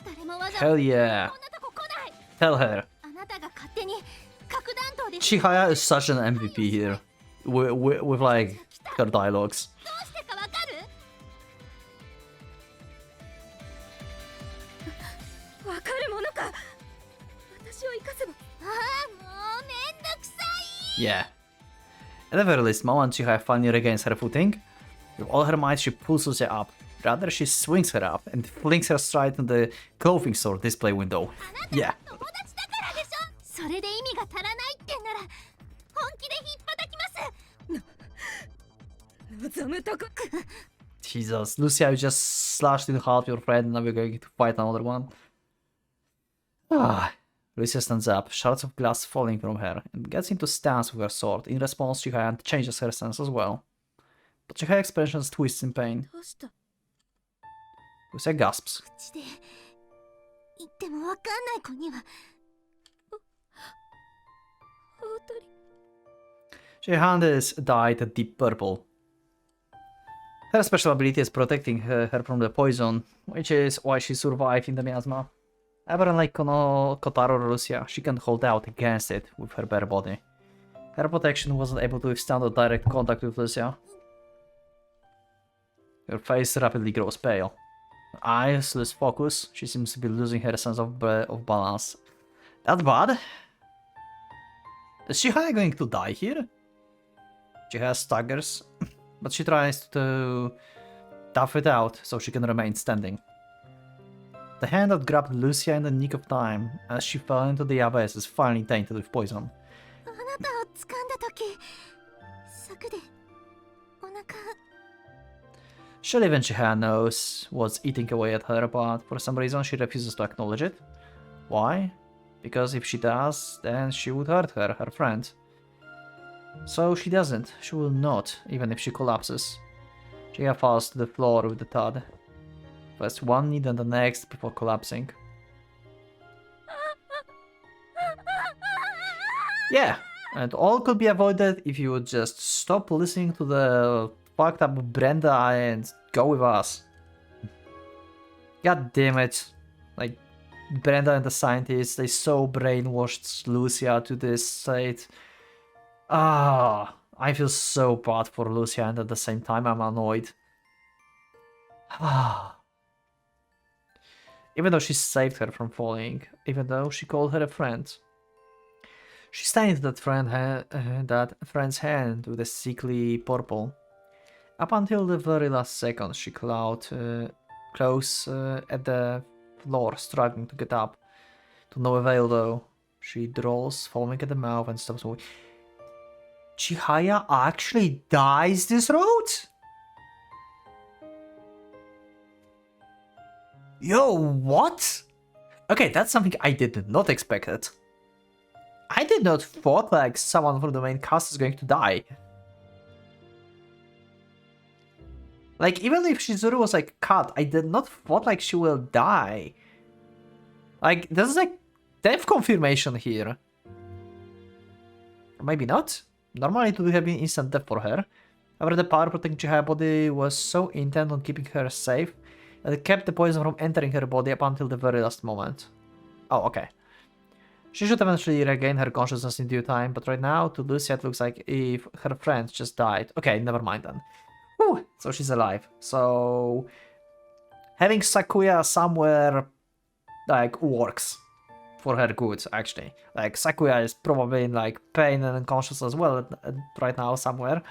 誰もわざわざ Hell yeah. こんなとこ来ない。 Tell her. あなたが勝手に核弾頭で Chihaya is such an MVP here. With like her dialogues. どうしてかわかる？わかるものか。私を生かせば。ああ、もうめんどくさい。 Yeah. At the very least, moment Chihaya finally regains her footing. With all her might, she pulls Lucia up. Rather, she swings her up and flings her straight into the clothing store display window. Yeah. 友達だからでしょ。それで意味が足らないってんなら本気で引っ叩きます。望むとこ。 Jesus, Lucia, you just slashed in half your friend and now we're going to fight another one. Ah. Lucia stands up, shards of glass falling from her, and gets into stance with her sword. In response, Chihaya changes her stance as well. But Chihaya's expression twists in pain. どうした。 Lucia gasps. 口で言ってもわかんない子には。大鳥。Her hand is dyed a deep purple. Her special ability is protecting her from the poison, which is why she survived in the miasma. Apparently, Kotaro or Lucia, she can hold out against it with her bare body. Her protection wasn't able to withstand a direct contact with Lucia. Her face rapidly grows pale. Her eyes lose focus. She seems to be losing her sense of balance. That bad? Is Chihaya going to die here? She has staggers, but she tries to tough it out so she can remain standing. The hand that grabbed Lucia in the nick of time as she fell into the abyss is finally tainted with poison. あなたを掴んだ時柵でお腹 Surely even Chihaya knows what's eating away at her, but for some reason she refuses to acknowledge it. Why? Because if she does, then she would hurt her friend. So she doesn't. She will not, even if she collapses. Chihaya falls to the floor with a thud. First one knee, then the next before collapsing. Yeah, and all could be avoided if you would just stop listening to the fucked up Brenda and go with us. God damn it. Like, Brenda and the scientists, they so brainwashed Lucia to this state. Ah, I feel so bad for Lucia and at the same time I'm annoyed. Ah. Even though she saved her from falling, even though she called her a friend. She stained that friend's hand with a sickly purple. Up until the very last second, she clawed close at the floor, struggling to get up. To no avail though. She drools, foaming at the mouth, and stops moving. Chihaya actually dies this road? Yo, what? Okay, that's something I did not expect it. I did not thought like someone from the main cast is going to die. Like, even if Shizuru was like cut, I did not thought like she will die. Like, there's like death confirmation here. Maybe not. Normally it would have been instant death for her. However, the power protecting her body was so intent on keeping her safe that it kept the poison from entering her body up until the very last moment. Oh, okay. She should eventually regain her consciousness in due time, but right now, to Lucia, it looks like if her friend just died. Okay, never mind then. Whew, so she's alive. So, having Sakuya somewhere, like, works for her good, actually. Like, Sakuya is probably in, like, pain and unconscious as well right now somewhere.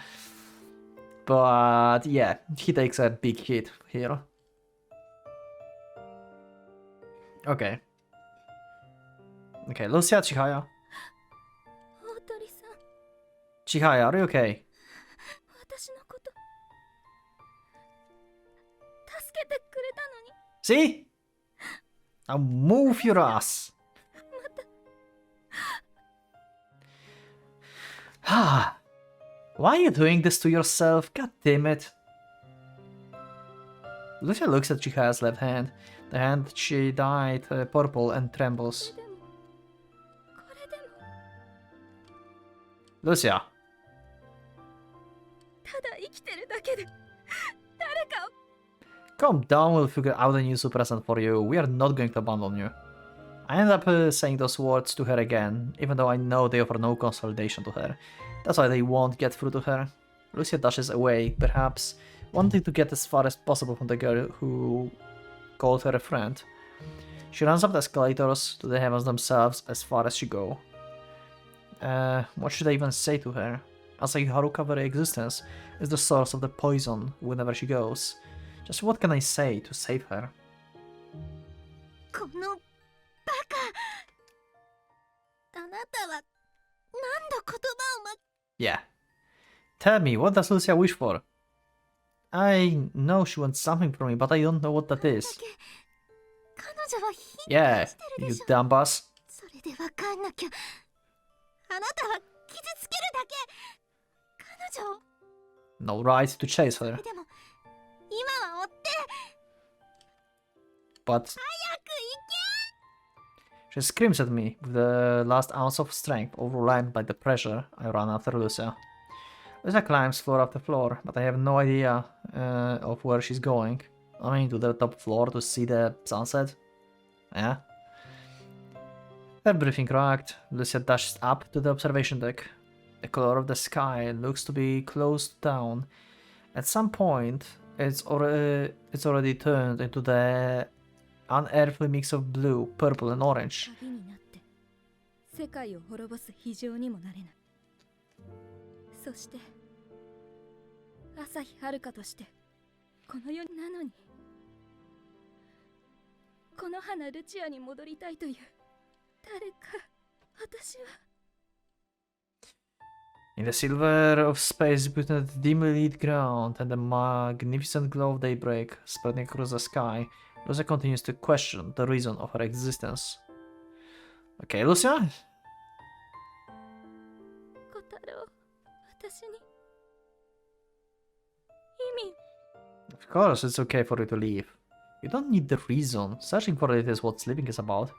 But, yeah, he takes a big hit here. Okay. Okay, Lucia, Chihaya. 大鳥さん Chihaya, are you okay? 私のこと助けてくれたのに See? Now move your ass. Ah, why are you doing this to yourself? God damn it. Lucia looks at Chihaya's left hand. The hand that she dyed purple and trembles. これでも Lucia. ただ生きてるだけで誰かを Calm down, we'll figure out a new present for you. We are not going to abandon you. I end up saying those words to her again, even though I know they offer no consolidation to her. That's why they won't get through to her. Lucia dashes away, perhaps wanting to get as far as possible from the girl who called her a friend. She runs up the escalators to the heavens themselves as far as she go. What should I even say to her? As like Haruka's very existence is the source of the poison whenever she goes. Just what can I say to save her? このバカあなたは何度言葉をYeah. Tell me, what does Lucia wish for? I know she wants something from me, but I don't know what that is. 彼女はヒッ Yeah, してる you でしょ dumb ass. それでわかんなきゃあなたは傷つけるだけ彼女を No right to chase それ her. でも今は追って But 早く行 she screams at me with the last ounce of strength overwhelmed by the pressure. I run after Lucia. Lucia climbs floor after floor, but I have no idea of where she's going. I mean, to the top floor to see the sunset? Yeah. Her breathing cracked. Lucia dashed up to the observation deck. The color of the sky looks to be closed down. At some point, it's already turned into the unearthly mix of blue, purple, and orange. 鍵になって世界を滅ぼす非常にもなれない。そして朝日遥かとしてこの世なのにこの花ルチアに戻りたいという誰か私は In the silver of space between the dimly lit ground and the magnificent glow of daybreak spreading across the sky, Lucia continues to question the reason of her existence. Okay, Lucia? 小太郎私に意味 Of course, it's okay for you to leave. You don't need the reason. Searching for it is what sleeping is about.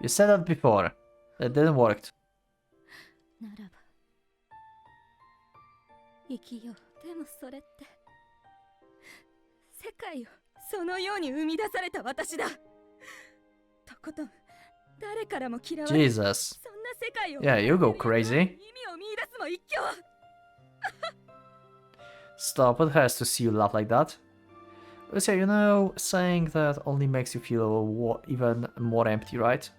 You said that before. It didn't work. ならば生きよう。でもそれって世界をそのように生み出された私だ。とことん誰からも嫌われ Jesus. そんな世界を Yeah, you go 意 crazy. 味を見出すも一興。 Stop, it hurts to see you laugh like that. Lucia, you know, saying that only makes you feel even more empty, right?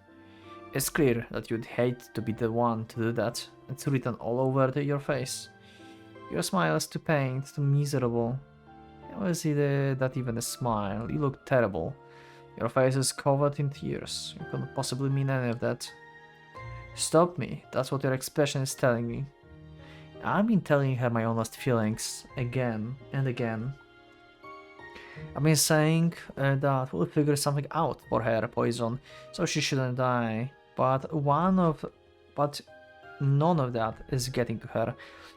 It's clear that you'd hate to be the one to do that. It's written all over your face. Your smile is too pained, too miserable. I will see that even a smile. You look terrible. Your face is covered in tears. You couldn't possibly mean any of that. Stop me. That's what your expression is telling me. I've been telling her my honest feelings again and again. I've been saying that we'll figure something out for her poison, so she shouldn't die. But none of that is getting to her.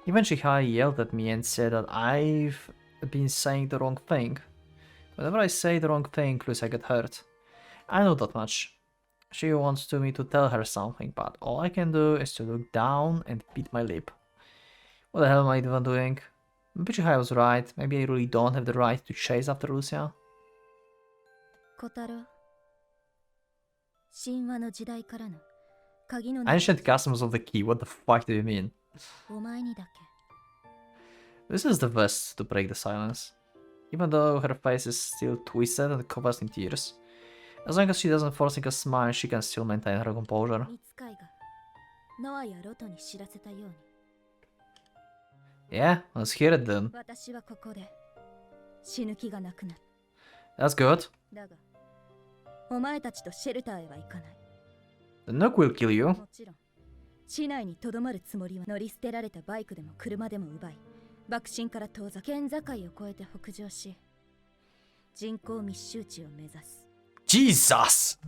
Even she yelled at me and said that I've been saying the wrong thing. Whenever I say the wrong thing, Lucia get hurt. I know that much. She wants me to tell her something, but all I can do is to look down and bite my lip. What the hell am I even doing? Maybe Chihaya was right. Maybe I really don't have the right to chase after Lucia. 小太郎神話の時代からの鍵のない Ancient customs of the key, what the fuck do you mean? お前にだけ This is the best to break the silence. Even though her face is still twisted and covered in tears. As long as she doesn't force a smile, she can still maintain her composure. 見つかいがノアやロトに知らせたように Yeah, let's hear it then. 私はここで死ぬ気がなくなる That's good. だがお前たちとシェルターへは行かない The nuke will kill you. もちろん市内にとどまるつもりは乗り捨てられたバイクでも車でも奪い爆心から遠ざけ県境を越えて北上し人口密集地を目指す Jesus!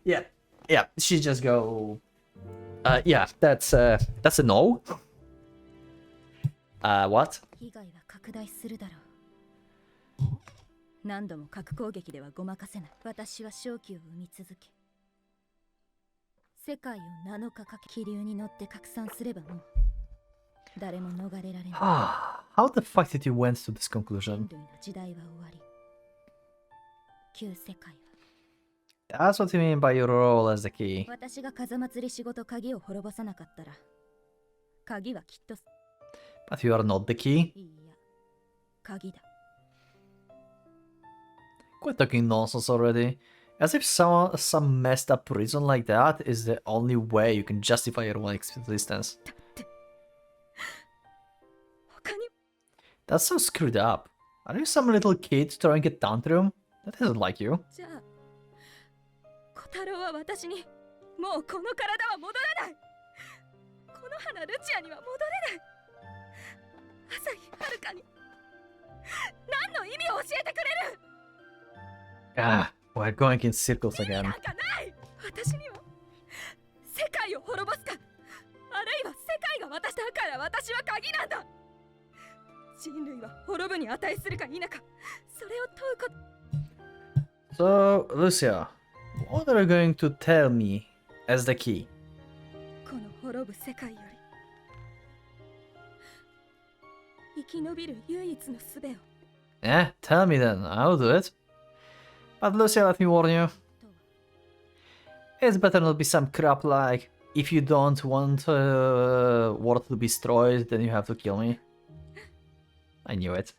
Yeah, she just go... yeah, that's a no. What? 被害は拡大するだろう何度も核攻撃ではごまかせない私は正気を生み続け世界を7日かけ気流に乗って拡散すればもう誰も逃れられない How the fuck did you went to this 人 conclusion? 類の時代は終わり旧世界は That's what you mean by your role as the key. 私が風祭り仕事鍵を滅ぼさなかったら鍵はきっと But you are not the key. いいや鍵だ Quit talking nonsense already. As if some messed up reason like that is the only way you can justify your own existence. 他に That's so screwed up. Are you some little kid throwing a tantrum? That isn't like you. じゃあ小太郎は私にもうこの体は戻らないこの花ルチアには戻れない朝日遥かに何の意味を教えてくれる Ah, we're going in circles 意味 again. なんかない私には世界を滅ぼすかあるいは世界が私だから私は鍵なんだ人類は滅ぶに値するか否かそれを問うこと So, Lucia, what are you going to tell me as the key? この滅ぶ世界より生き延びる唯一の術を。 Yeah, tell me then, I'll do it. But Lucia, let me warn you. It's better not be some crap like, if you don't want world to be destroyed, then you have to kill me. I knew it.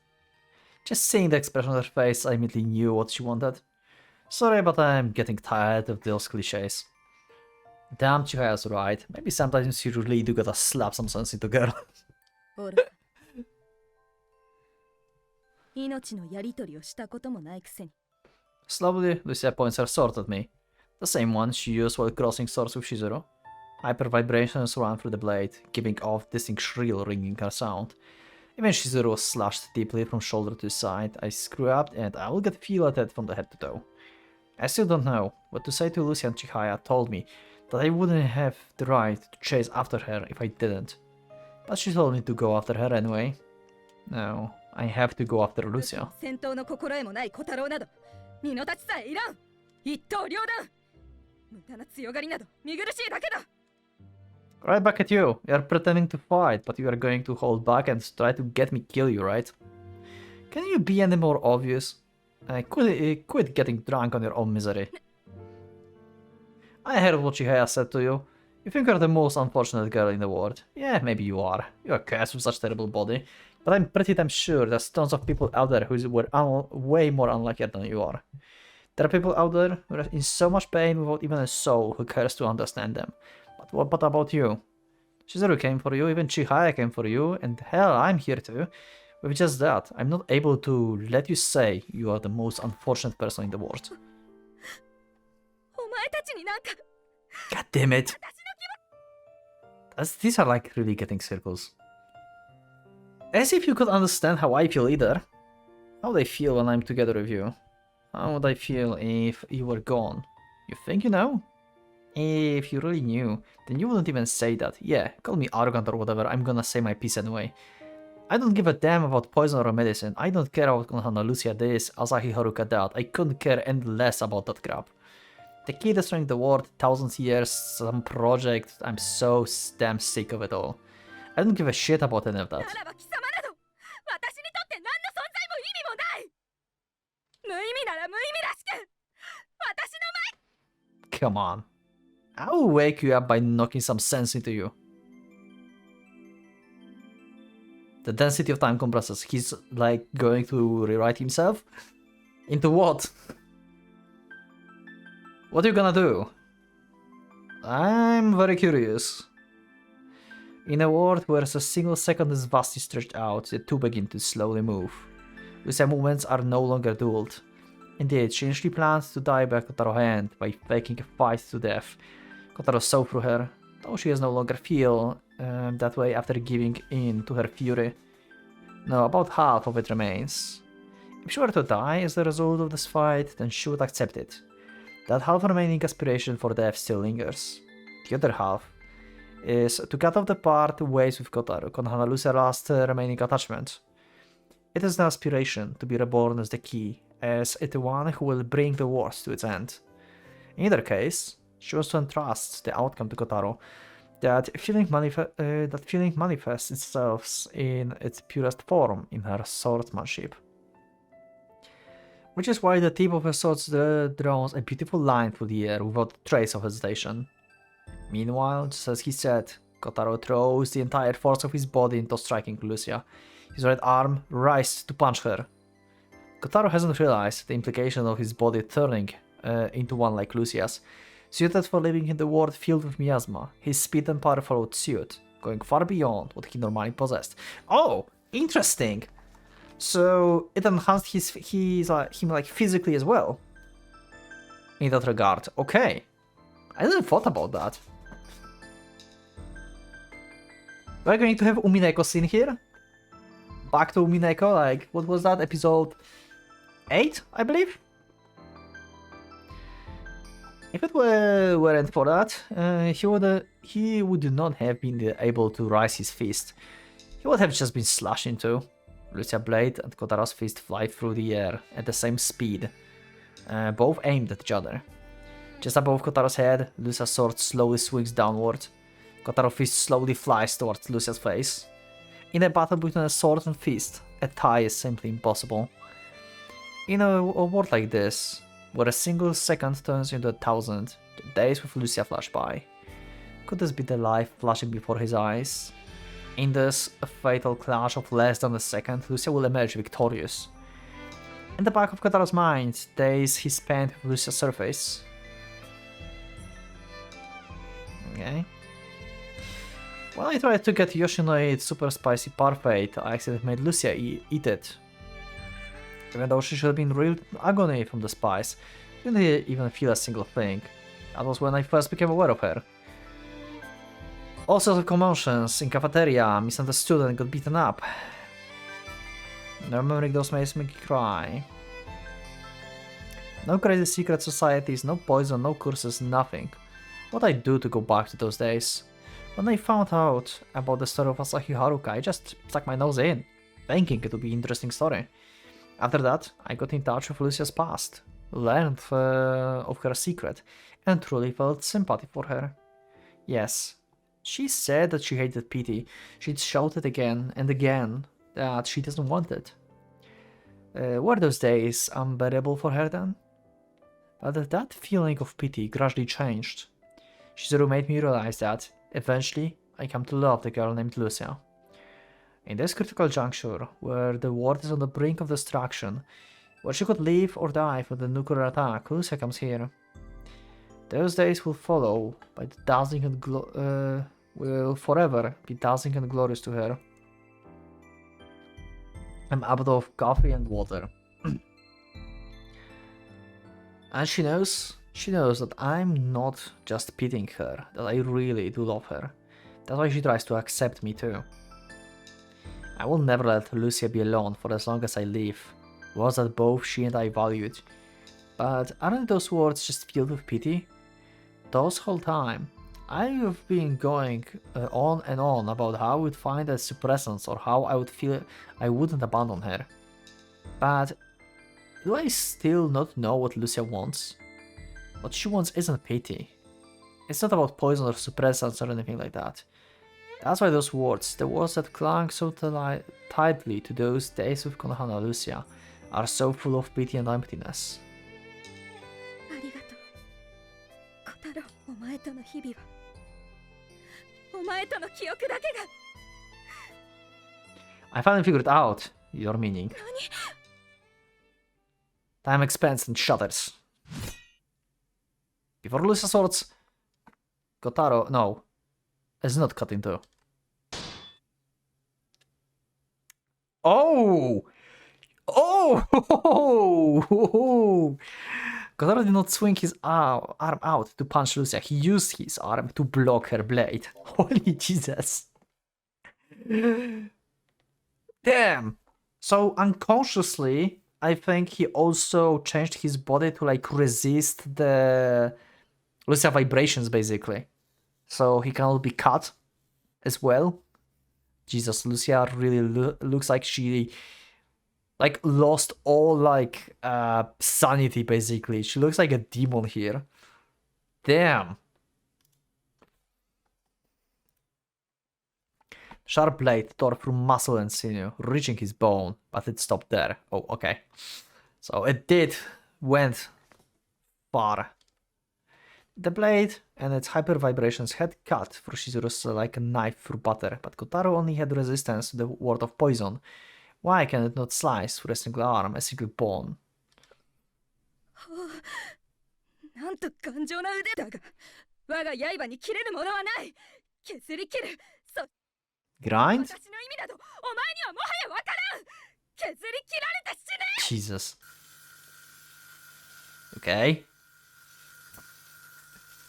Just seeing the expression on her face, I immediately knew what she wanted. Sorry, but I'm getting tired of those cliches. Damn, Chihaya's right. Maybe sometimes you really do gotta slap some sense into girl. ほら命のやり取りをしたこともないくせに。 Slowly, Lucia points her sword at me. The same one she used while crossing swords with Shizuru. Hyper vibrations run through the blade, giving off distinct shrill ringing sound. Even Shizuru was slashed deeply from shoulder to side. I screw up and I will get feel at it from the head to toe. I still don't know what to say to Lucia, and Chihaya told me that I wouldn't have the right to chase after her if I didn't. But she told me to go after her anyway. No, I have to go after Lucia. 戦闘の心得もない小太郎など身の立ちさえいらん。一刀両断。無駄な強がりなど見苦しいだけだ。 Right back at you. You're pretending to fight, but you are going to hold back and try to get me kill you, right? Can you be any more obvious? Quit getting drunk on your own misery. I heard what Chihaya said to you. You think you're the most unfortunate girl in the world. Yeah, maybe you are. You're cursed with such terrible body. But I'm pretty damn sure there's tons of people out there who were way more unlucky than you are. There are people out there who are in so much pain without even a soul who cares to understand them. But what about you? Shizuru came for you, even Chihaya came for you, and hell, I'm here too. With just that, I'm not able to let you say you are the most unfortunate person in the world. お前たちになんか God damn it! These are like really getting circles. As if you could understand how I feel either. How would I feel when I'm together with you? How would I feel if you were gone? You think you know? If you really knew, then you wouldn't even say that. Yeah, call me arrogant or whatever, I'm gonna say my piece anyway. I don't give a damn about poison or medicine. I don't care about Konohana Lucia this, Asahi Haruka that. I couldn't care any less about that crap. The key destroying the world, 1000 years, some project, I'm so damn sick of it all. I don't give a shit about any of that. ならば貴様など私にとって何の存在も意味もない。無意味なら無意味らしく私の前 Come on. I will wake you up by knocking some sense into you. The density of time compresses. He's like going to rewrite himself? Into what? What are you gonna do? I'm very curious. In a world where a single second is vastly stretched out, the two begin to slowly move. Lucia's movements are no longer dulled. Indeed, she initially plans to die by Kotaro's hand by faking a fight to death. Kotaro saw through her, though she has no longer feel that way after giving in to her fury. No, about half of it remains. If she were to die as a result of this fight, then she would accept it. That half remaining aspiration for death still lingers. The other half is to cut off the part ways with Kotaro, Konohana Lucia's last remaining attachment. It is an aspiration to be reborn as the key, as it the one who will bring the wars to its end. In either case, she wants to entrust the outcome to Kotaro. That feeling manifests itself in its purest form in her swordsmanship. Which is why the tip of her sword draws a beautiful line through the air without a trace of hesitation. Meanwhile, just as he said, Kotaro throws the entire force of his body into striking Lucia. His right arm raised to punch her. Kotaro hasn't realized the implication of his body turning into one like Lucia's. Suited for living in the world filled with miasma, his speed and power followed suit, going far beyond what he normally possessed. Oh, interesting! So it enhanced him like physically as well. In that regard, okay. I didn't thought about that. We're going to have Umineko scene here. Back to Umineko, like, what was that, episode 8, I believe? If it weren't for that, he would not have been able to raise his fist. He would have just been slashed into. Lucia's blade and Kotaro's fist fly through the air at the same speed, both aimed at each other. Just above Kotaro's head, Lucia's sword slowly swings downward. Kotaro's fist slowly flies towards Lucia's face. In a battle between a sword and fist, a tie is simply impossible. In a world like this, where a single second turns into 1,000, the days with Lucia flash by. Could this be the life flashing before his eyes? In this fatal clash of less than a second, Lucia will emerge victorious. In the back of Kotaro's mind, days he spent with Lucia's surface. Okay. When I tried to get Yoshinori's super spicy parfait, I accidentally made Lucia eat it. Even though she should have been real agony from the spice, she didn't even feel a single thing. That was when I first became aware of her. All sorts of commotions in cafeteria, misunderstood and got beaten up. Remembering those makes me cry. No crazy secret societies, no poison, no curses, nothing. What I do to go back to those days? When I found out about the story of Asahi Haruka, I just stuck my nose in, thinking it would be an interesting story. After that, I got in touch with Lucia's past, learned of her secret, and truly felt sympathy for her. Yes, she said that she hated pity. She'd shouted again and again that she doesn't want it. Were those days unbearable for her then? But that feeling of pity gradually changed. Shizuru made me realize that, eventually, I come to love the girl named Lucia. In this critical juncture, where the world is on the brink of destruction, where she could live or die from the nuclear attack, Lucia comes here. Those days will follow, by the dazzling and will forever be dazzling and glorious to her. I'm out of coffee and water. And she knows that I'm not just pitying her, that I really do love her. That's why she tries to accept me too. I will never let Lucia be alone for as long as I live. Words that both she and I valued. But aren't those words just filled with pity? Those whole time, I've been going on and on about how I would find a suppressants or how I would feel I wouldn't abandon her. But do I still not know what Lucia wants? What she wants isn't pity. It's not about poison or suppressants or anything like that. That's why those words, the words that clung so tightly to those days with Konohana Lucia, are so full of pity and emptiness. I finally figured out your meaning. Time expands and shatters. Before Lucia's swords, Kotaro, no, is not cut into. Oh! Oh! Kotaro did not swing his arm out to punch Lucia. He used his arm to block her blade. Holy Jesus. Damn! So unconsciously, I think he also changed his body to like resist the Lucia vibrations basically. So he cannot be cut as well. Jesus, Lucia really looks like she like lost all like sanity basically. She looks like a demon here. Damn. Sharp blade tore through muscle and sinew, reaching his bone, but it stopped there. Oh, okay. So it went far. The blade and its hyper vibrations had cut through Shizuru's like a knife through butter, but Kotaro only had resistance to the word of poison. Why can it not slice through a single arm, a single bone? Grind? Jesus. Okay.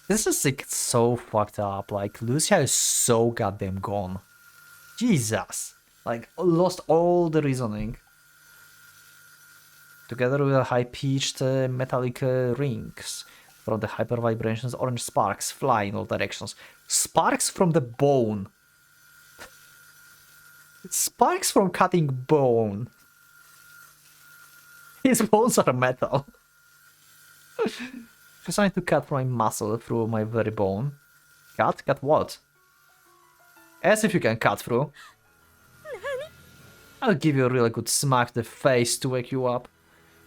This is like so fucked up. Like Lucia is so goddamn gone. Jesus. Like lost all the reasoning. Together with the high-pitched metallic rings from the hyper vibrations, orange sparks fly in all directions. Sparks from the bone. Sparks from cutting bone. His bones are metal. She's trying to cut my muscle through my very bone. Cut? Cut what? As if you can cut through. I'll give you a really good smack to the face to wake you up.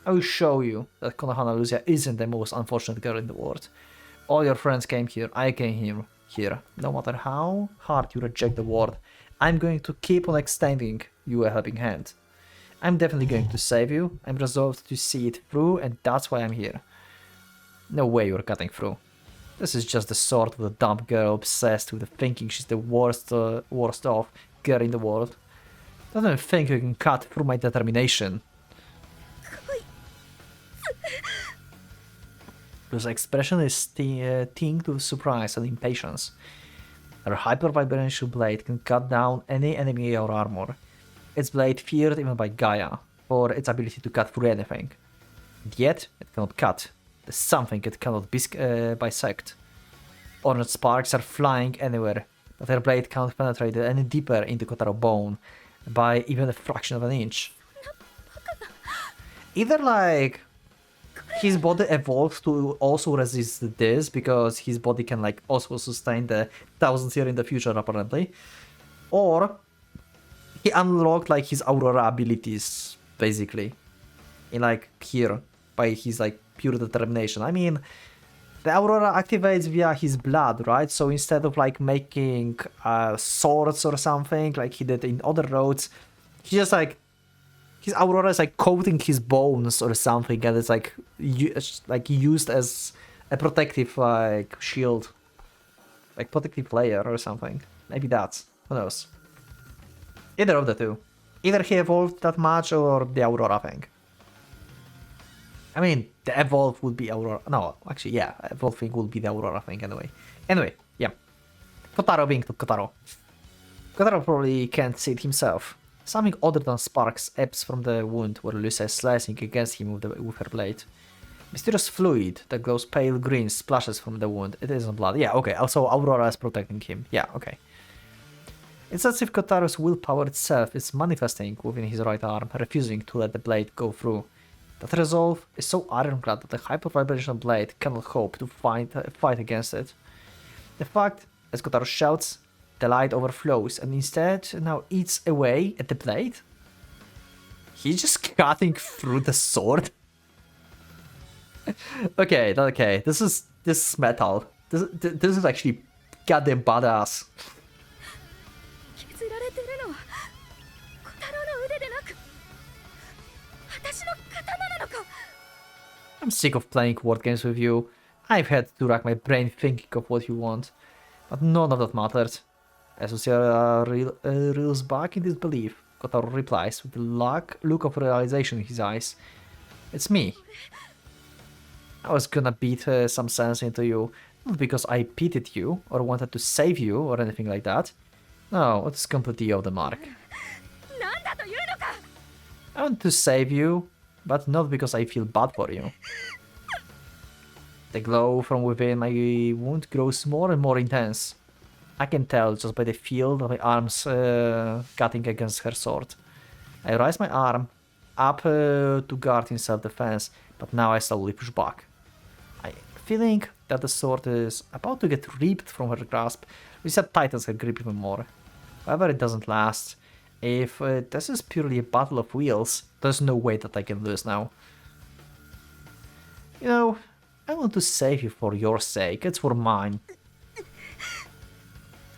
I will show you that Konohana Lucia isn't the most unfortunate girl in the world. All your friends came here, I came here. No matter how hard you reject the world, I'm going to keep on extending you a helping hand. I'm definitely going to save you, I'm resolved to see it through, and that's why I'm here. No way you're cutting through. This is just the sort of the dumb girl obsessed with thinking she's the worst off girl in the world. I don't think you can cut through my determination. Whose expression is tinged with surprise and impatience. Her hyper-vibrational blade can cut down any enemy or armor. Its blade feared even by Gaia, for its ability to cut through anything. And yet, it cannot cut. There's something it cannot bisect. Orange sparks are flying anywhere, but her blade cannot penetrate any deeper into Kotaro bone by even a fraction of an inch. Either like his body evolved to also resist this because his body can like also sustain the thousands years in the future apparently, or he unlocked like his Aurora abilities basically in like here by his like pure determination. I mean, the Aurora activates via his blood, right? So instead of like making swords or something like he did in other roads, he just like his Aurora is like coating his bones or something, and it's like used as a protective like shield, like protective layer or something. Maybe that's, who knows. Either of the two. Either he evolved that much or the Aurora thing. I mean, the evolve would be Aurora. No, actually, yeah, evolving would be the Aurora thing anyway. Anyway, yeah. Kotaro being to Kotaro. Kotaro probably can't see it himself. Something other than sparks ebbs from the wound where Lucia is slicing against him with her blade. Mysterious fluid that glows pale green splashes from the wound. It isn't blood. Yeah, okay. Also, Aurora is protecting him. Yeah, okay. It's as if Kotaro's willpower itself is manifesting within his right arm, refusing to let the blade go through. That resolve is so ironclad that the hyper-vibrational blade cannot hope to fight against it. The fact, as Kotaro shouts, the light overflows and instead now eats away at the blade. He's just cutting through the sword. okay, this is metal. This is actually goddamn badass. I'm sick of playing word games with you. I've had to rack my brain thinking of what you want, but none of that mattered. As Lucia reels back in disbelief, Kotaro replies with a look of realization in his eyes. It's me. I was gonna beat some sense into you, not because I pitied you or wanted to save you or anything like that. No, it's completely off the mark. I want to save you, but not because I feel bad for you. The glow from within my wound grows more and more intense. I can tell just by the feel of my arms cutting against her sword. I raise my arm up to guard in self-defense, but now I slowly push back. Feeling that the sword is about to get ripped from her grasp, Lucia tightens her grip even more. However, it doesn't last. If this is purely a battle of wills, there's no way that I can lose now. You know, I want to save you for your sake, it's for mine.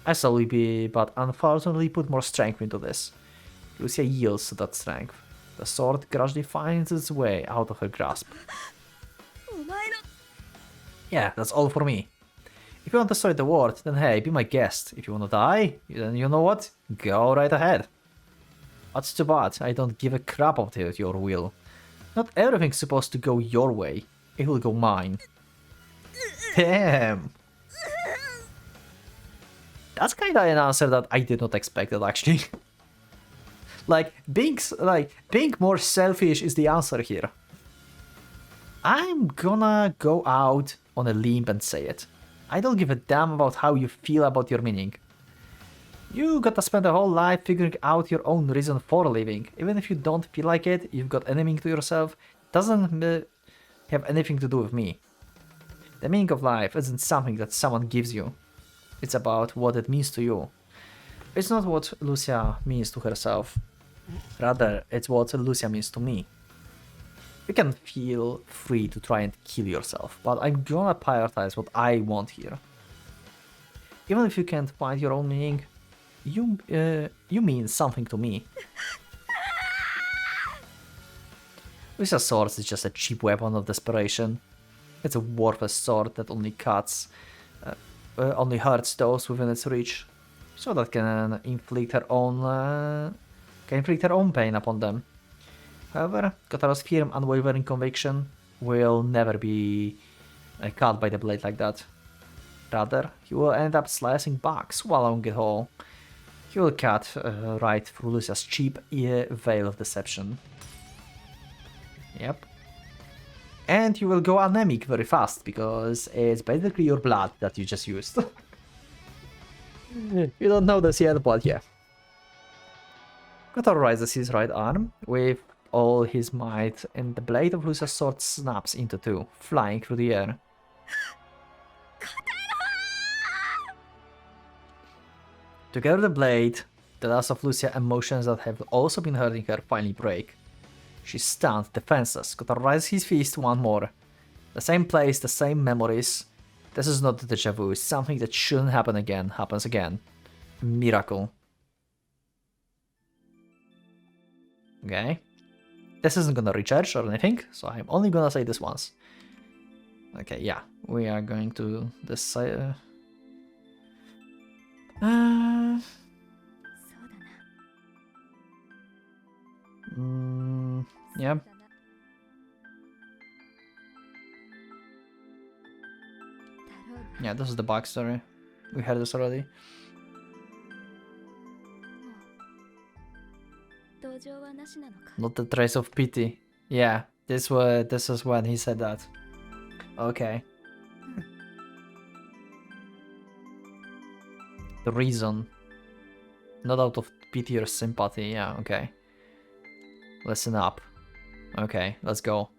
I slowly but unfortunately put more strength into this. Lucia yields to that strength. The sword gradually finds its way out of her grasp. Yeah, that's all for me. If you want to destroy the world, then hey, be my guest. If you want to die, then you know what? Go right ahead. That's too bad, I don't give a crap about your will. Not everything's supposed to go your way. It will go mine. Damn! That's kinda an answer that I did not expect actually. being more selfish is the answer here. I'm gonna go out on a limb and say it. I don't give a damn about how you feel about your meaning. You gotta spend a whole life figuring out your own reason for living. Even if you don't feel like it, you've got a meaning to yourself, doesn't have anything to do with me. The meaning of life isn't something that someone gives you. It's about what it means to you. It's not what Lucia means to herself. Rather, it's what Lucia means to me. You can feel free to try and kill yourself, but I'm gonna prioritize what I want here. Even if you can't find your own meaning, you mean something to me. Lucia's sword is just a cheap weapon of desperation. It's a worthless sword that only only hurts those within its reach, so that can inflict her own pain upon them. However, Kotaro's firm, unwavering conviction will never be cut by the blade like that. Rather, he will end up slicing back, swallowing it whole. He will cut right through Lucia's cheap veil of deception. Yep. And you will go anemic very fast, because it's basically your blood that you just used. You don't know this yet, but yeah. Kotaro raises his right arm with all his might, and the blade of Lucia's sword snaps into two, flying through the air. Together the blade, the last of Lucia's emotions that have also been hurting her finally break. She's stunned, defenseless. Kotaro raises his fist one more. The same place, the same memories. This is not deja vu, something that shouldn't happen again happens again. A miracle. Okay. This isn't gonna recharge or anything, so I'm only gonna say this once. Okay, yeah. We are going to this side. Yeah. Yeah, this is the backstory. We had this already. Not the trace of pity. Yeah, this is when he said that. Okay. The reason. Not out of pity or sympathy, yeah, okay. Listen up. Okay, let's go.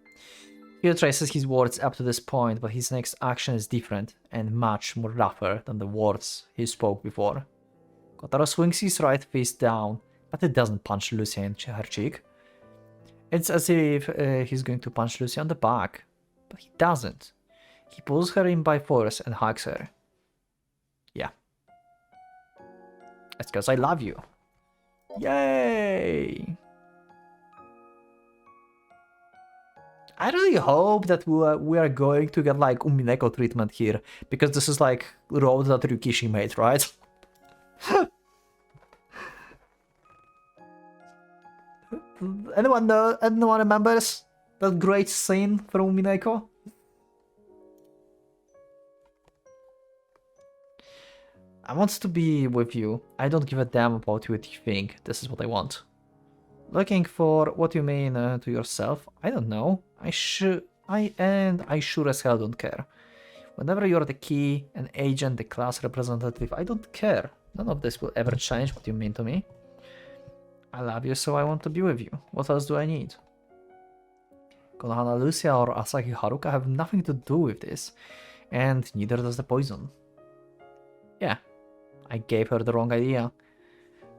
He traces his words up to this point, but his next action is different and much more rougher than the words he spoke before. Kotaro swings his right fist down, but it doesn't punch Lucia in her cheek. It's as if he's going to punch Lucia on the back, but he doesn't. He pulls her in by force and hugs her. Yeah. It's because I love you. Yay! I really hope that we are going to get like Umineko treatment here, because this is like road that Ryukishi made, right? Anyone know? Anyone remembers that great scene from Umineko? I want to be with you. I don't give a damn about what you think. This is what I want. Looking for what you mean to yourself? I don't know. I sure as hell don't care. Whenever you're the key, an agent, the class representative, I don't care. None of this will ever change what you mean to me. I love you, so I want to be with you. What else do I need? Konohana Lucia or Asaki Haruka have nothing to do with this, and neither does the poison. Yeah, I gave her the wrong idea.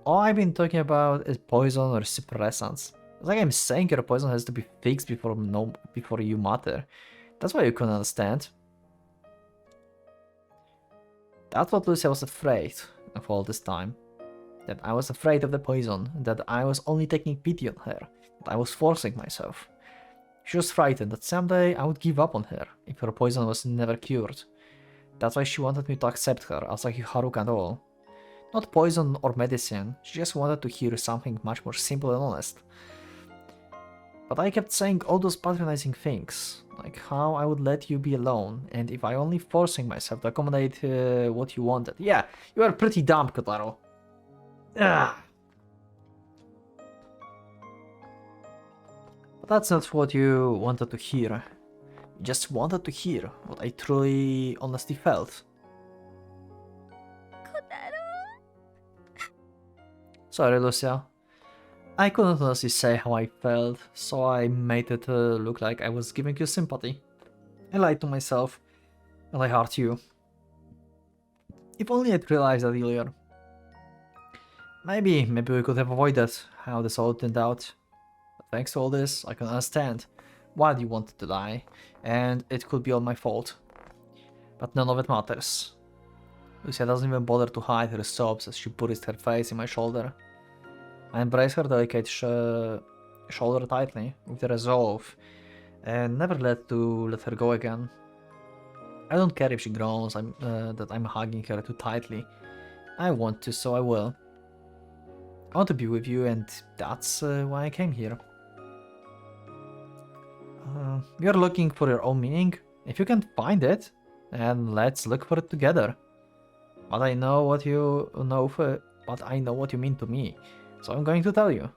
All I've been talking about is poison or suppressants. It's like I'm saying your poison has to be fixed before you matter. That's why you couldn't understand. That's what Lucia was afraid of all this time. That I was afraid of the poison, that I was only taking pity on her, that I was forcing myself. She was frightened that someday I would give up on her if her poison was never cured. That's why she wanted me to accept her, Asaki Haruka and all. Not poison or medicine, she just wanted to hear something much more simple and honest. But I kept saying all those patronizing things, like how I would let you be alone, and if I only forcing myself to accommodate what you wanted. Yeah, you are pretty dumb, Kotaro. Ugh. But that's not what you wanted to hear. You just wanted to hear what I truly, honestly felt. Sorry, Lucia. I couldn't honestly say how I felt, so I made it look like I was giving you sympathy. I lied to myself, and I hurt you. If only I'd realized that earlier. Maybe we could have avoided how this all turned out. But thanks to all this, I can understand why you wanted to die, and it could be all my fault. But none of it matters. Lucia doesn't even bother to hide her sobs as she buries her face in my shoulder. I embrace her delicate shoulder tightly, with the resolve, and never let her go again. I don't care if she groans that I'm hugging her too tightly. I want to, so I will. I want to be with you, and that's why I came here. You're looking for your own meaning? If you can find it, then let's look for it together. But I know what you mean to me, so I'm going to tell you.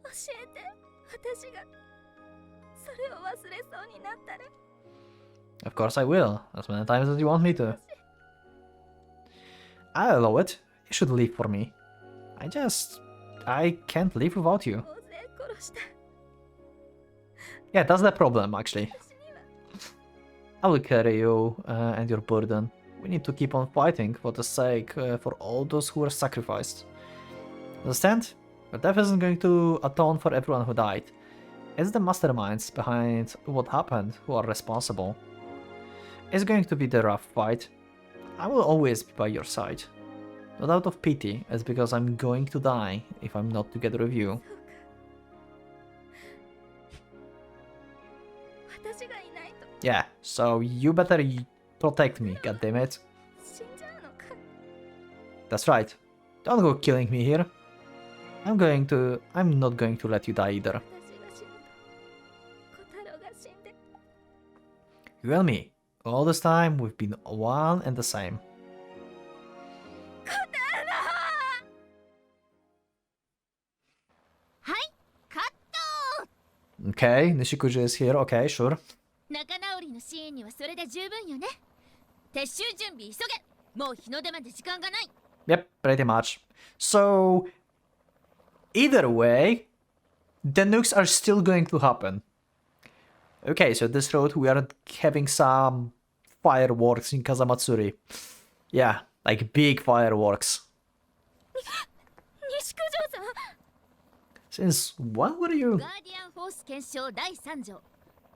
教えて、私がそれを忘れそうになったら。Of course I will, as many times as you want me to. I'll allow it. You should leave for me. I can't live without you. 大勢殺した。 Yeah, that's the problem, actually. I will carry you and your burden. We need to keep on fighting for the sake for all those who were sacrificed. Understand? Your death isn't going to atone for everyone who died. It's the masterminds behind what happened who are responsible. It's going to be the rough fight. I will always be by your side. Not out of pity, it's because I'm going to die if I'm not together with you. 私がいないと Yeah, so you better protect me, goddammit. 死んじゃうのか。 That's right. Don't go killing me here. I'm not going to let you die either. 私が死ぬと小太郎が死んで。 You and me. All this time, we've been one and the same. Okay, Nishikuji is here. Okay, sure. 仲直りのシーンにはそれで十分よね。撤収準備急げ。もう日の出まで時間がない。 Yep, pretty much. So, either way, the nukes are still going to happen. Okay, so this road we are having some fireworks in Kazamatsuri. Yeah, like big fireworks. 西九条さん。 Since when were you? ガーディアンフォース検証第3条。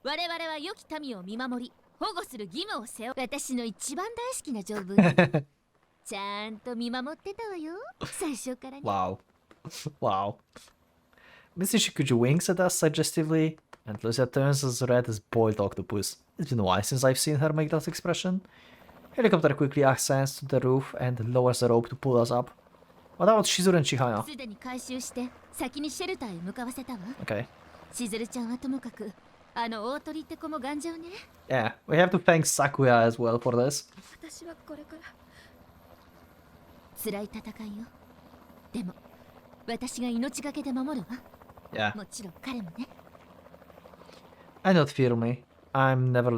我々は良き民を見守り、保護する義務を背負う。私の一番大好きな条文。ちゃんと見守ってたわよ。最初からね。Wow. Wow. Miss Nishikuji winks at us suggestively, and Lucia turns as red as boiled octopus. It's been a while since I've seen her make that expression. Helicopter quickly ascends to the roof and lowers the rope to pull us up. What about Shizuru and Chihaya? すでに回収して先にシェルターへ向かわせたわ。 Okay. しずるちゃんはともかく、あの大鳥って子も頑丈ね。 Yeah, we have to thank Sakuya as well for this. 私はこれから。辛い戦いよ。でも、私が命がけで守るわ。 Yeah. もちろん彼もね。 I not fear me. I'm never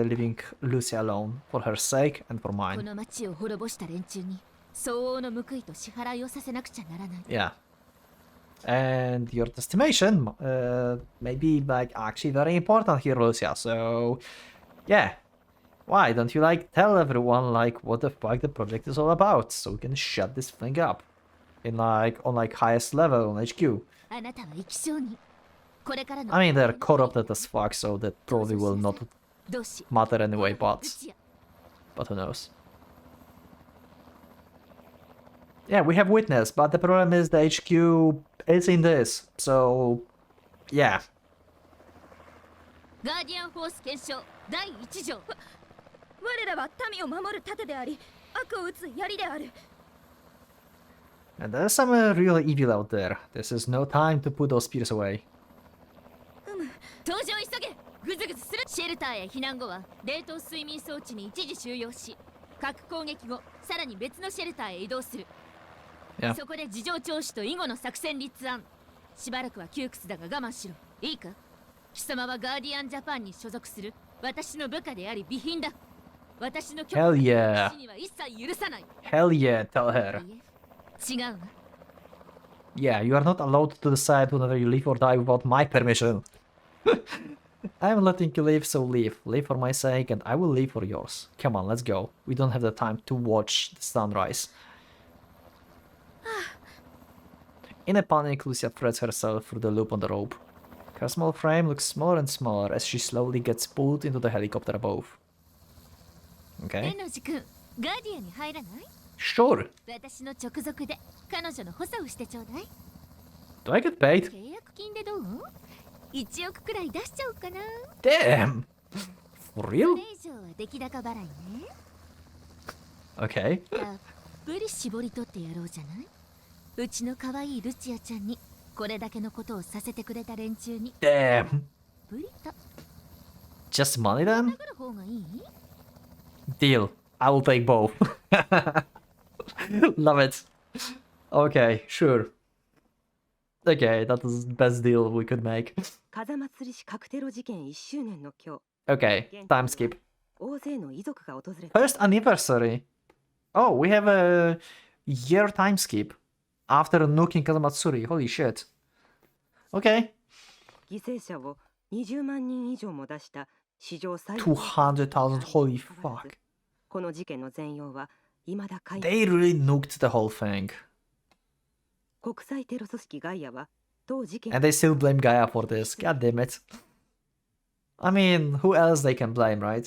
leaving Lucia alone, for her sake and for こ mine. の町を滅ぼした連中に相応の報いと支払いをさせなくちゃならない。 Yeah. And your estimation may be like actually very important here, Lucia. So, yeah. Why don't you like tell everyone like what the fuck the project is all about, so we can shut this thing up in like on like highest level on HQ. あなたは生き証人。これからの I mean they're corrupted as fuck, so that probably will not 同志 matter anyway. ル But チア who knows? Yeah, we have witness, but the problem is the HQ is in this, so yeah. ガーディアンフォース検証第1条。我らは民を守る盾であり、悪を打つ槍である。 And there's some real evil out there. This is no time to put those spears away. 搭乗急げ。グズグズする。シェルターへ避難後は冷凍睡眠装置に一時収容し、核攻撃後さらに別のシェルターへ移動する。 Yeah. そこで事情聴取と以後の作戦立案。しばらくは窮屈だが我慢しろ。いいか？貴様はガーディアンジャパンに所属する私の部下であり備品だ。私の許可 Hell yeah. には一切許さない。 Hell yeah, tell her. いえ、違うわ。 Yeah, you are not allowed to decide whether you live or die without my permission. I'm letting you live, so live. Live for my sake, and I will live for yours. Come on, let's go. We don't have the time to watch the sunrise. In a panic, Lucia threads herself through the loop on the rope. Her small frame looks smaller and smaller as she slowly gets pulled into the helicopter above. Okay. 天王寺君、ガーディアンに入らない？ Sure. 私の直属で彼女の補佐をしてちょうだい。 Do I get paid? 契約金でどう？1億くらい出しちゃおうかな。 Damn! For そ real? れ以上は出来高払いね。 Okay. たっぷり絞り取ってやろうじゃない。うちの可愛いルチアちゃんにこれだけのことをさせてくれた連中に Damn. ブリと Just money then? 殴る方がいい？ Deal. I will take both. Love it. Okay, sure. Okay, that is the best deal we could make. 風祭り市確テロ事件1周年の今 Okay, time skip. 大勢の遺族が訪れた First anniversary. Oh, we have a year time skip after nuking Kazamatsuri. Holy shit. Okay. 犠牲者を20万人以上も出した史上最 200,000. Holy fuck. この事件の全容は未だ解明 They really nuked the whole thing. 国際テロ組織ガイアは当事件 And they still blame Gaia for this. God damn it. I mean, who else they can blame, right?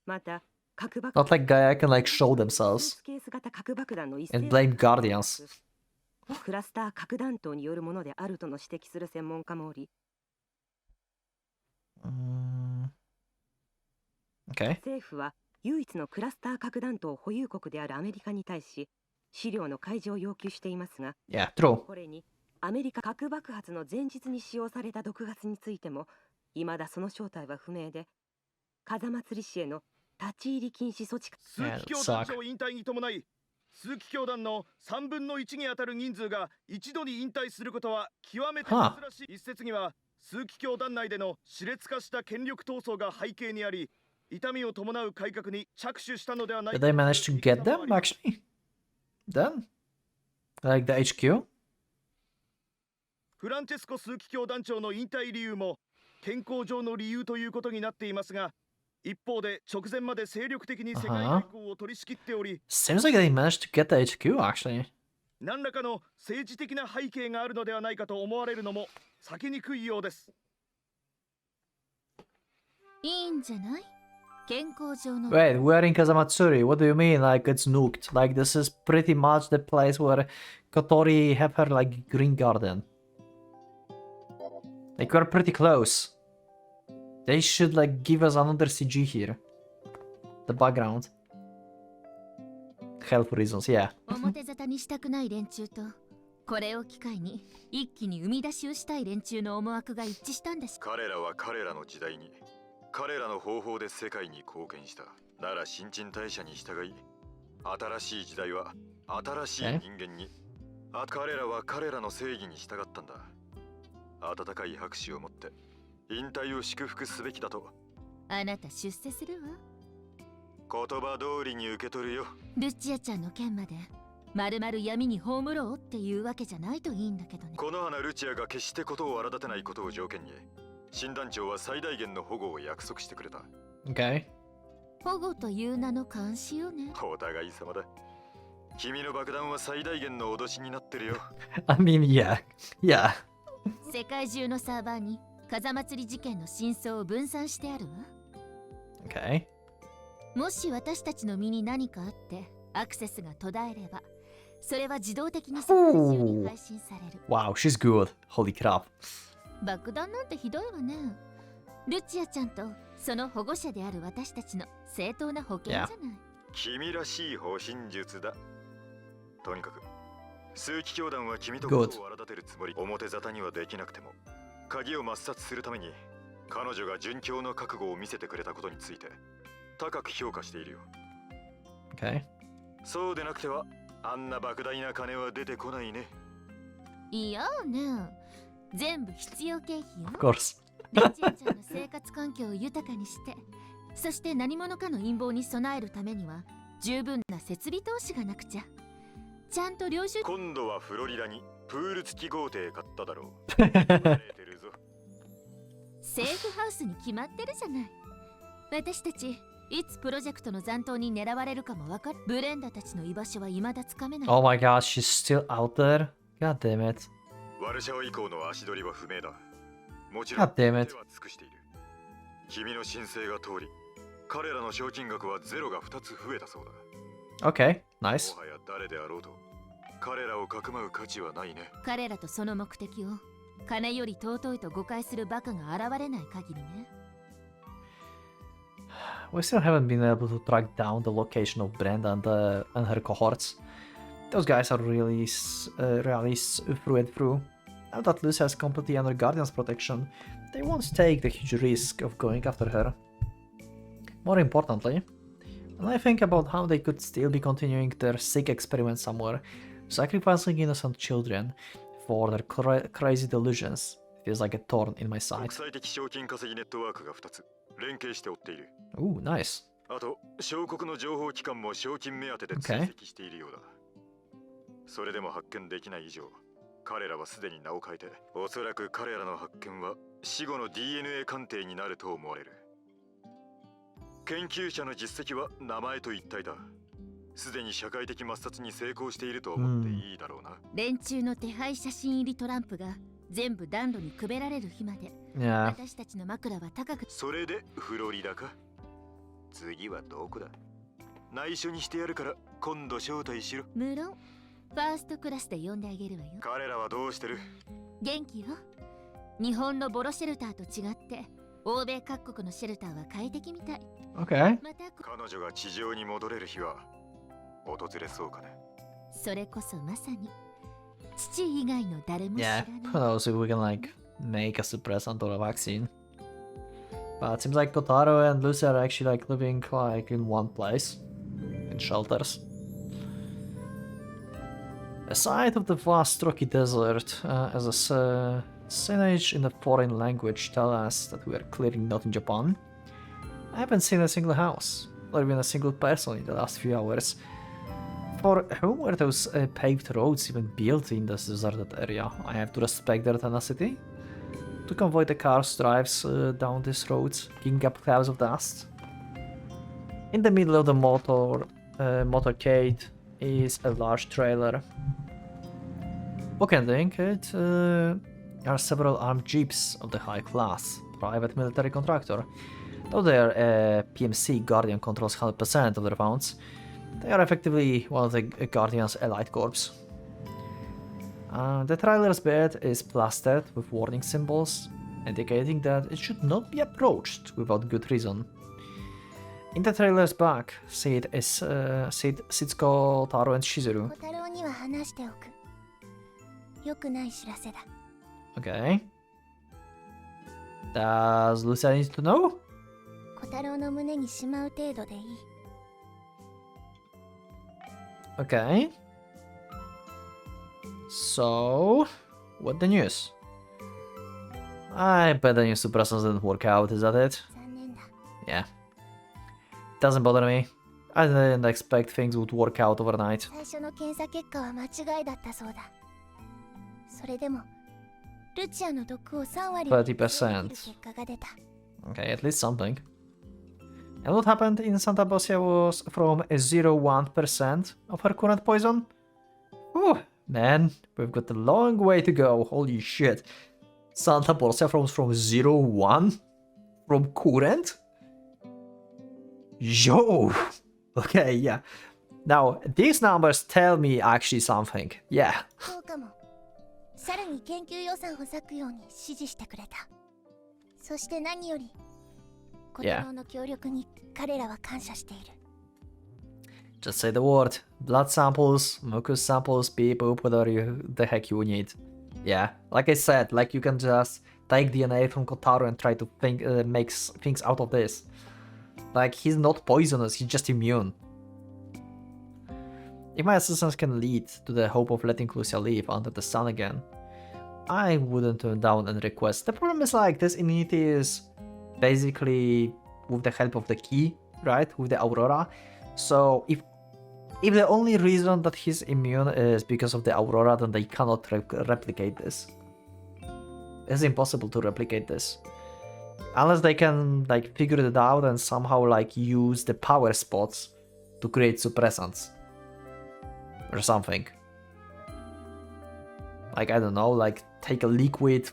また核爆 Not like Gaia can like show themselves ケース型核爆弾の一 and blame Guardians. クラスター核弾頭によるものであるとの指摘する専門家もおり Okay. 政府は唯一のクラスター核弾頭保有国であるアメリカに対し資料の開示を要求していますが Yeah, true. これにアメリカ核爆発の前日に使用された毒ガスについても未だその正体は不明で風祭り市への立ち入り禁止措置枢機卿団長引退に伴い枢機卿団の3分の1にあたる人数が一度に引退することは極めて珍しい。一説には枢機卿団内での熾烈化した権力闘争が背景にあり痛みを伴う改革に着手したのではない Did they manage to get them actually? Then? Like the HQ? フランチェスコ枢機卿団長の引退理由も健康上の理由ということになっていますが一方で直前まで精力的に世界外交を取り仕切っており Seems like they managed to get the HQ actually. 何らかの政治的な背景があるのではないかと思われるのも避けにくいようです。いいんじゃない？健康上の Wait, we're in Kazamatsuri. What do you mean like it's nuked? Like this is pretty much the place where Kotori have her like green garden. Like we're pretty close. They should like give us another CG here. The background. Health reasons, yeah. 表沙汰にしたくない連中とこれを機会に一気に生み出しをしたい連中の思惑が一致したんです。彼らは彼らの時代に彼らの方法で世界に貢献した。なら新陳代謝に従い新しい時代は新しい人間に彼らは彼らの正義に従ったんだ。温かい拍手を持って引退を祝福すべきだと。あなた出世するわ。言葉通りに受け取るよ。ルチアちゃんの件までまるまる闇に葬ろうっていうわけじゃないといいんだけどね。この花ルチアが決してことを荒立てないことを条件に新団長は最大限の保護を約束してくれた。 Okay. 保護という名の監視よね。お互い様だ。君の爆弾は最大限の脅しになってるよ。I mean, yeah. Yeah. 世界中のサーバーに風祭り事件の真相を分散してあるわ。 Okay. もし私たちの身に何かあってアクセスが途絶えればそれは自動的に世界中に配信される。 Wow, she's good. Holy crap. 爆弾なんてひどいわね。ルチアちゃんとその保護者である私たちの正当な保険じゃない。君らしい保身術だ。とにかく枢機卿団は君とことを荒立てるつもり。表沙汰にはできなくても鍵を抹殺するために彼女が殉教の覚悟を見せてくれたことについて高く評価しているよ。 Okay. そうでなくてはあんな莫大な金は出てこないね。いやね、全部必要経費よ。 Of course. ルチアちゃんの生活環境を豊かにしてそして何者かの陰謀に備えるためには十分な設備投資がなくちゃ。ちゃんと領収。今度はフロリダにプール付き豪邸買っただろう。バレてるぞ。セーフハウスに決まってるじゃない。私たちいつプロジェクトの残党に狙われるかもわかる。ブレンダたちの居場所は未だつかめない。 Oh my god, she's still out there? God damn it. ワルシャワ以降の足取りは不明だ。もちろん God damn 手 it. は尽くしている。君の申請が通り、彼らの賞金額はゼロが2つ増えたそうだ。 Okay, nice. もはや誰であろうと、彼らをかくまう価値はないね。彼らとその目的を金より尊いと誤解するバカが現れない限りね。 We still haven't been able to track down the location of Brenda and her cohorts. Those guys are really realists through and through. Now that Lucia is completely under Guardian's protection, they won't take the huge risk of going after her. More importantly, when I think about how they could still be continuing their sick experiment somewhere, sacrificing innocent children for their crazy delusions, feels like a thorn in my 国 side. 際的賞金稼ぎネットワークが2つ連携して追っている。 Ooh, nice. あと、小国の情報機関も賞金目当てで追跡しているようだ。それでも発見できない以上、彼らはすでに名を変えて、おそらく彼らの発見は死後の DNA 鑑定になると思われる。研究者の実績は名前と一体だ。すでに社会的抹殺に成功していると思っていいだろうな。連中の手配写真入りトランプが全部暖炉にくべられる日まで、 Yeah. 私たちの枕は高く。それでフロリダか。次はどこだ。内緒にしてやるから今度招待しろ。無論ファーストクラスで呼んであげるわよ。彼らはどうしてる？元気よ。日本のボロシェルターと違って欧米各国のシェルターは快適みたい。 Okay. また彼女が地上に戻れる日は訪れそうかね。それこそまさに父以外の誰も知ら Yeah, な who い。 knows if we can like make a suppressant or a vaccine. But it seems like Kotaro and Lucia are actually like living like in one place, in shelters. A sight of the vast rocky desert as a signage in a foreign language tell us that we are clearly not in Japan. I haven't seen a single house, or even a single person in the last few hours. For whom were those paved roads even built in this deserted area? I have to respect their tenacity. To convoy the cars drives down these roads, kicking up clouds of dust. In the middle of the motorcade is a large trailer. Bookending it are several armed jeeps of the high class, private military contractor. Though their PMC Guardian controls 100% of their rounds, they are effectively one of the Guardian's elite corps. The trailer's bed is plastered with warning symbols, indicating that it should not be approached without good reason. In the trailer's back sits Kotaro and Shizuru. 小太郎には話しておく。良くない知らせだ。 Okay. Does Lucia need to know? 小太郎の胸にしまう程度でいい。 Okay. So, what the news? I bet the new suppressors didn't work out, is that it? 残念だ。 Yeah. Doesn't bother me. I didn't expect things would work out overnight. 最初の検査結果は間違いだったそうだ。それでも、ルチアの毒を3割を抑える結果が出た。 Okay, at least something. And what happened in Santa Bosia was from a 0.1% of her current poison? Whew, man, we've got a long way to go, holy shit. Santa Bosia from 0.1? From current? Yo! Okay, yeah. Now, these numbers tell me actually something. Yeah. そうかも。さらに研究予算を割くように指示してくれた。そして何より、小太郎の協力に彼らは感謝している。Just say the word. Blood samples, mucus samples, beep boop, whatever the heck you need. Yeah, like I said, like you can just take DNA from Kotaro and try to make things out of this. Like, he's not poisonous, he's just immune. If my assistance can lead to the hope of letting Lucia live under the sun again, I wouldn't turn down any request. The problem is like, this immunity is basically with the help of the key, right? With the Aurora. So if the only reason that he's immune is because of the Aurora, then they cannot replicate this. It's impossible to replicate this. Unless they can like figure it out and somehow like use the power spots to create suppressants. Or something. Like, I don't know, like take a liquid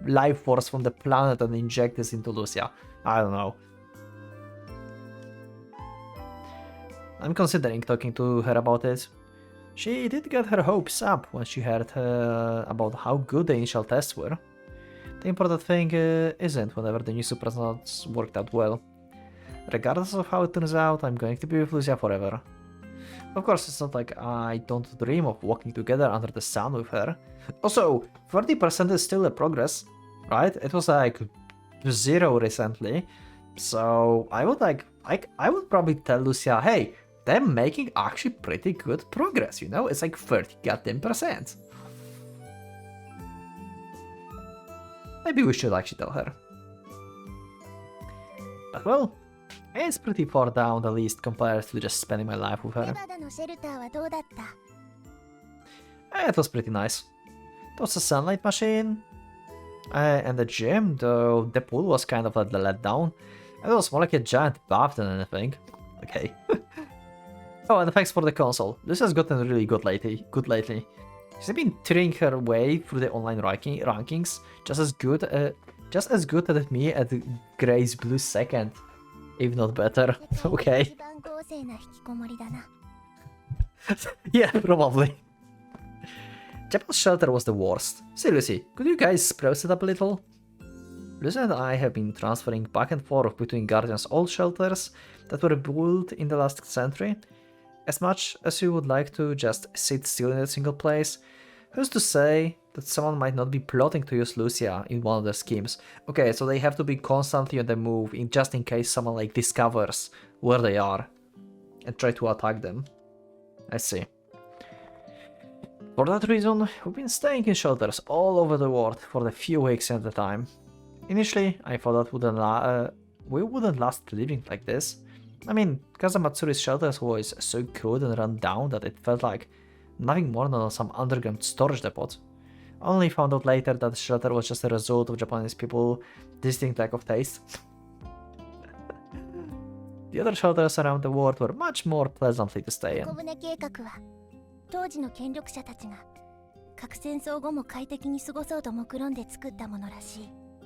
life force from the planet and inject this into Lucia. I don't know. I'm considering talking to her about it. She did get her hopes up when she heard about how good the initial tests were. The important thing isn't whenever the new suppressants worked out well. Regardless of how it turns out, I'm going to be with Lucia forever. Of course, it's not like I don't dream of walking together under the sun with her. Also, 30% is still a progress, right? It was like 0 recently. So I would I would probably tell Lucia, hey, they're making actually pretty good progress, you know? It's like 30 goddamn %. Maybe we should actually tell her. But well, it's pretty far down the list compared to just spending my life with her. It was pretty nice. There was a sunlight machine, and the gym, though the pool was kind of a letdown. It was more like a giant bath than anything. Okay. Oh, and thanks for the console. Lucia's gotten really good lately. She's been tearing her way through the online rankings, just as good as me at Grace Blue second, if not better. Okay. Yeah, probably. Japan's shelter was the worst. Seriously, could you guys spruce it up a little? Lucia and I have been transferring back and forth between Guardian's old shelters that were built in the last century. As much as you would like to just sit still in a single place, who's to say that someone might not be plotting to use Lucia in one of their schemes? Okay, so they have to be constantly on the move just in case someone like discovers where they are and try to attack them. I see. For that reason, we've been staying in shelters all over the world for a few weeks at a time. Initially, I thought that we wouldn't last living like this. I mean, Kazamatsuri's shelters was so crude and run down that it felt like nothing more than some underground storage depot. I only found out later that the shelter was just a result of Japanese people's distinct lack of taste. The other shelters around the world were much more pleasantly to stay in.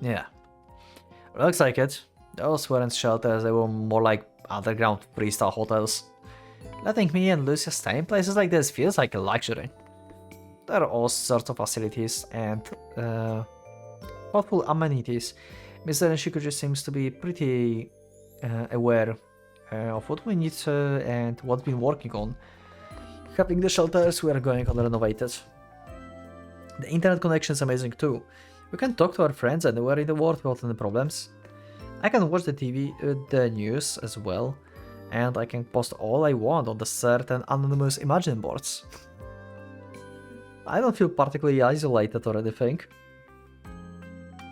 Yeah. Looks like it. Those weren't shelters, they were more like underground 3-star hotels. Letting me and Lucia stay in places like this feels like a luxury. There are all sorts of facilities and thoughtful amenities. Mr. Nishikuji seems to be pretty aware of what we need and what we've been working on. Having the shelters we are going on renovated. The internet connection is amazing too. We can talk to our friends anywhere in the world without any problems. I can watch the TV, the news as well, and I can post all I want on the certain anonymous imagine boards. I don't feel particularly isolated or anything.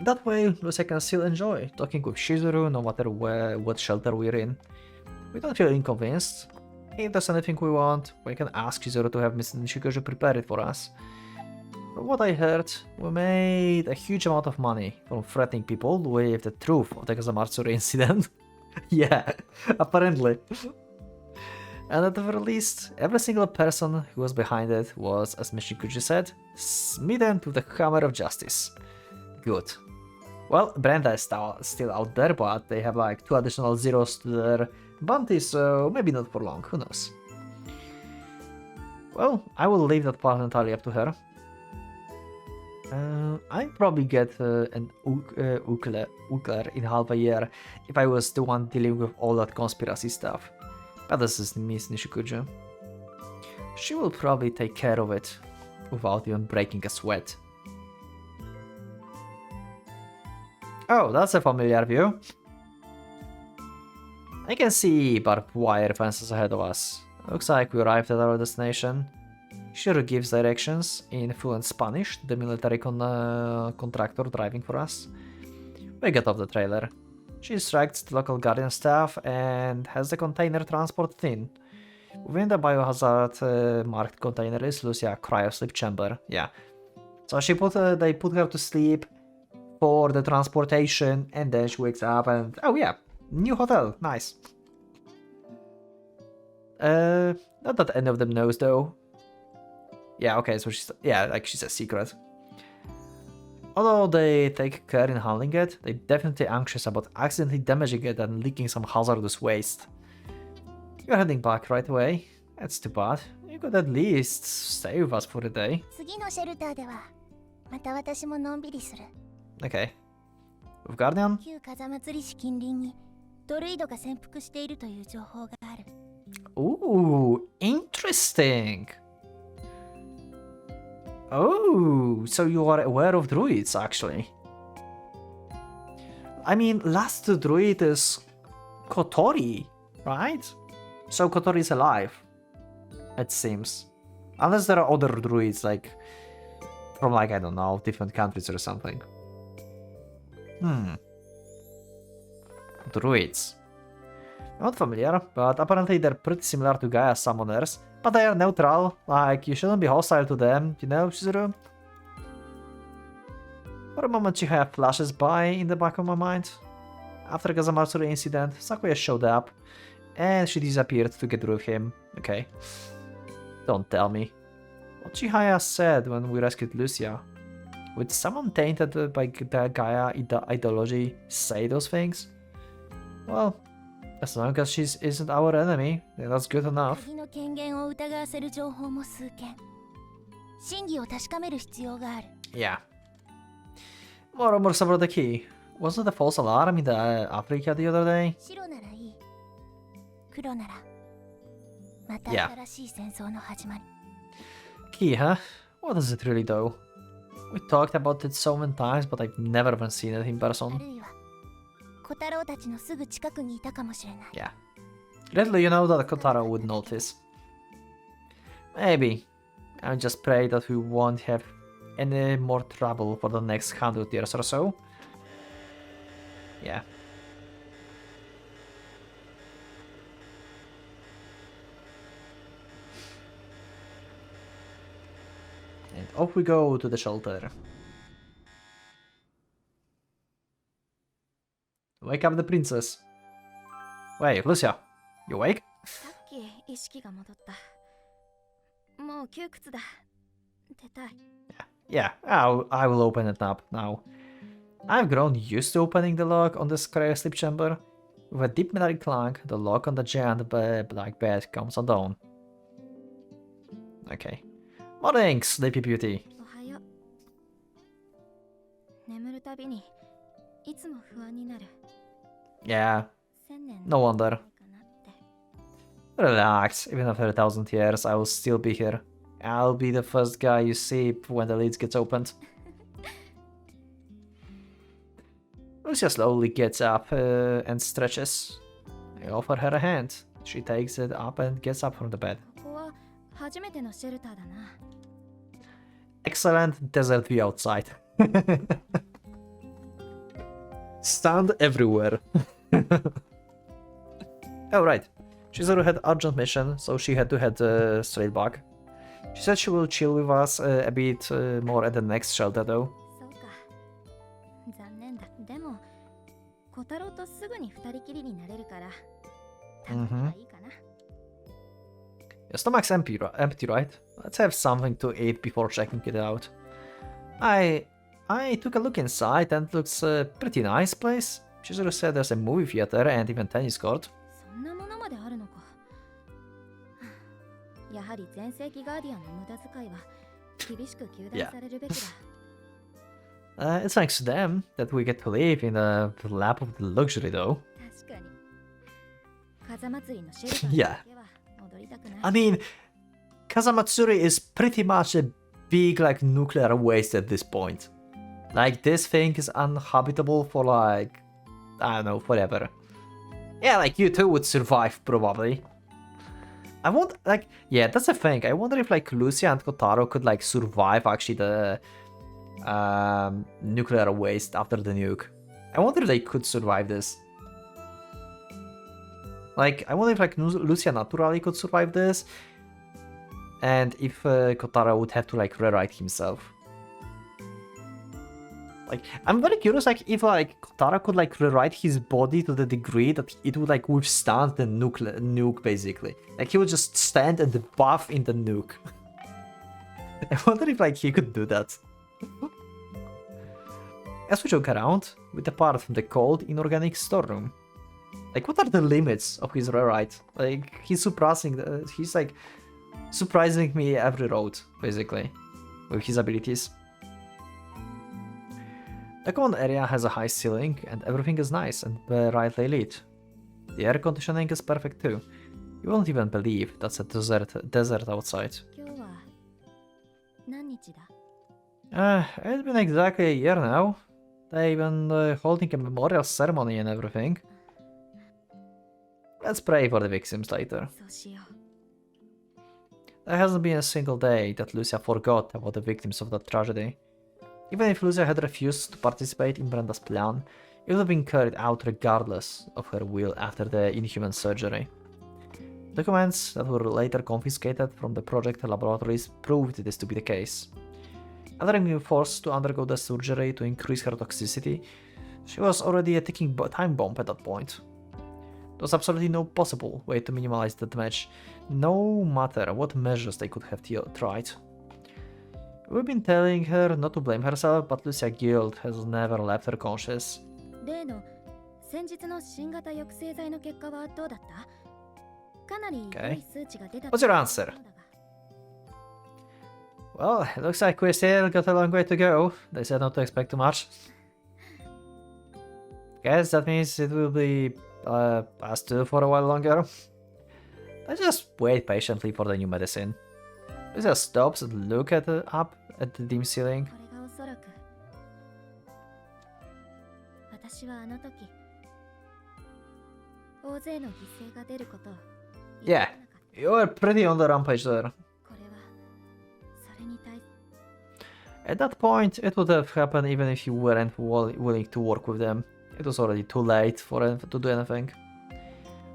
That way, Lucia can still enjoy talking with Shizuru no matter what shelter we're in. We don't feel inconvenienced. If there's anything we want, we can ask Shizuru to have Mr. Nishikuji prepare it for us. From what I heard, we made a huge amount of money from threatening people with the truth of the Kazamatsuri incident. Yeah, apparently. And at the very least, every single person who was behind it was, as Nishikuji said, smitten with the hammer of justice. Good. Well, Brenda is still out there, but they have like 2 additional zeros to their bounty, so maybe not for long, who knows. Well, I will leave that part entirely up to her. I'd probably get an Ukler in half a year if I was the one dealing with all that conspiracy stuff. But this is Miss Nishikuji. She will probably take care of it without even breaking a sweat. Oh, that's a familiar view. I can see barbed wire fences ahead of us. Looks like we arrived at our destination. Shiro gives directions in fluent Spanish to the military contractor driving for us. We get off the trailer. She instructs the local guardian staff and has the container transported in. Within the biohazard marked container is Lucia's cryosleep chamber. Yeah. So they put her to sleep for the transportation, and then she wakes up and oh yeah, new hotel, nice. Not that any of them knows though. Yeah, okay, so she's like she's a secret. Although they take care in handling it, they're definitely anxious about accidentally damaging it and leaking some hazardous waste. You're heading back right away. That's too bad. You could at least stay with us for a day. 次のシェルターではまた私ものんびりする。 Okay. With Guardian? 旧風祭り市近隣にドルイドが潜伏しているという情報がある。 Ooh, interesting. Oh, so you are aware of druids, actually. I mean, last druid is Kotori, right? So Kotori is alive, it seems. Unless there are other druids, like, from, like, I don't know, different countries or something. Druids. Not familiar, but apparently they're pretty similar to Gaia summoners. But they are neutral, like, you shouldn't be hostile to them, you know, Shizuru? For a moment, Chihaya flashes by in the back of my mind. After Gazamatsuri incident, Sakuya showed up, and she disappeared to get rid of him. Okay. Don't tell me. What Chihaya said when we rescued Lucia. Would someone tainted by the Gaia ideology say those things? Well, as long as she isn't our enemy, then that's good enough. 鍵の権限を疑わせる情報も数件。真偽を確かめる必要がある。 Yeah. More rumors about the key. Wasn't the false alarm in the Africa the other day? 白ならいい。黒ならまた Yeah. 新しい戦争の始まり。 Key, huh? What does it really do? We talked about it so many times, but I've never even seen it in あ person. るいは小太郎たちのすぐ近くにいたかもしれない。 Yeah. Little you know that Kotaro would notice. Maybe. I just pray that we won't have any more trouble for the next 100 years or so. Yeah. And off we go to the shelter. Wake up the princess. Wait, Lucia, you awake? さっき意識が戻った。もう窮屈だ。出たい。 Yeah, I will open it up now. I've grown used to opening the lock on this cryo sleep chamber. With a deep metallic clang, the lock on the giant black bed comes undone. Okay. Morning, Sleepy Beauty. おはよう。眠るたびにいつも不安になる。 Yeah, 千年 no wonder. かなって。 Relax, even after 1,000 years, I will still be here. I'll be the first guy you see when the lid gets opened. Lucia slowly gets up and stretches. I offer her a hand. She takes it up and gets up from the bed. ここは初めてのシェルターだな。 Excellent desert view outside. Stand everywhere. Oh, right. Chizuru had urgent mission, so she had to head straight back. She said she will chill with us a bit more at the next shelter, though. そうか。残念だ。でも、小太郎とすぐに二人きりになれるから、食べればいいかな。 Your stomach's empty, right? Let's have something to eat before checking it out. I took a look inside and it looks a pretty nice place. Chizuru said there's a movie theater and even tennis court. そんなものまであるのか。やはり全盛期ガーディアンの無駄遣いは厳しく糾弾されるべきだ。It's thanks to them that we get to live in the lap of the luxury, though. 確かに。風祭りのシェルター Yeah. だけは戻りたくない。 I mean, Kazamatsuri is pretty much a big, like, nuclear waste at this point. Like, this thing is uninhabitable for, like, I don't know, forever. Yeah, like, you two would survive, probably. I wonder, like, yeah, that's the thing. I wonder if, like, Lucia and Kotaro could, like, survive, actually, the nuclear waste after the nuke. I wonder if they could survive this. Like, I wonder if, like, Lucia naturally could survive this. And if Kotaro would have to, like, rewrite himself. Like, I'm very curious, like, if like Tara could like rewrite his body to the degree that it would like withstand the nuke basically. Like he would just stand and buff in the nuke. I wonder if like he could do that. As we joke around, we depart from the cold inorganic storeroom. Like, what are the limits of his rewrite? Like, he's like surprising me every road, basically, with his abilities. The common area has a high ceiling and everything is nice and brightly lit. The air conditioning is perfect too. You won't even believe that's a desert outside. It's been exactly a year now. They've been holding a memorial ceremony and everything. Let's pray for the victims later. There hasn't been a single day that Lucia forgot about the victims of that tragedy. Even if Lucia had refused to participate in Brenda's plan, it would have been carried out regardless of her will after the inhuman surgery. Documents that were later confiscated from the project laboratories proved this to be the case. After being forced to undergo the surgery to increase her toxicity, she was already a ticking time bomb at that point. There was absolutely no possible way to minimize the damage, no matter what measures they could have tried. We've been telling her not to blame herself, but Lucia's guilt has never left her conscious. Okay. What's your answer? Well, it looks like we still got a long way to go. They said not to expect too much. Guess that means it will be past 2 for a while longer. Let's just wait patiently for the new medicine. Lucia stops and looks up at the dim ceiling. Yeah, you were pretty on the rampage there. At that point, it would have happened even if you weren't willing to work with them. It was already too late for them to do anything.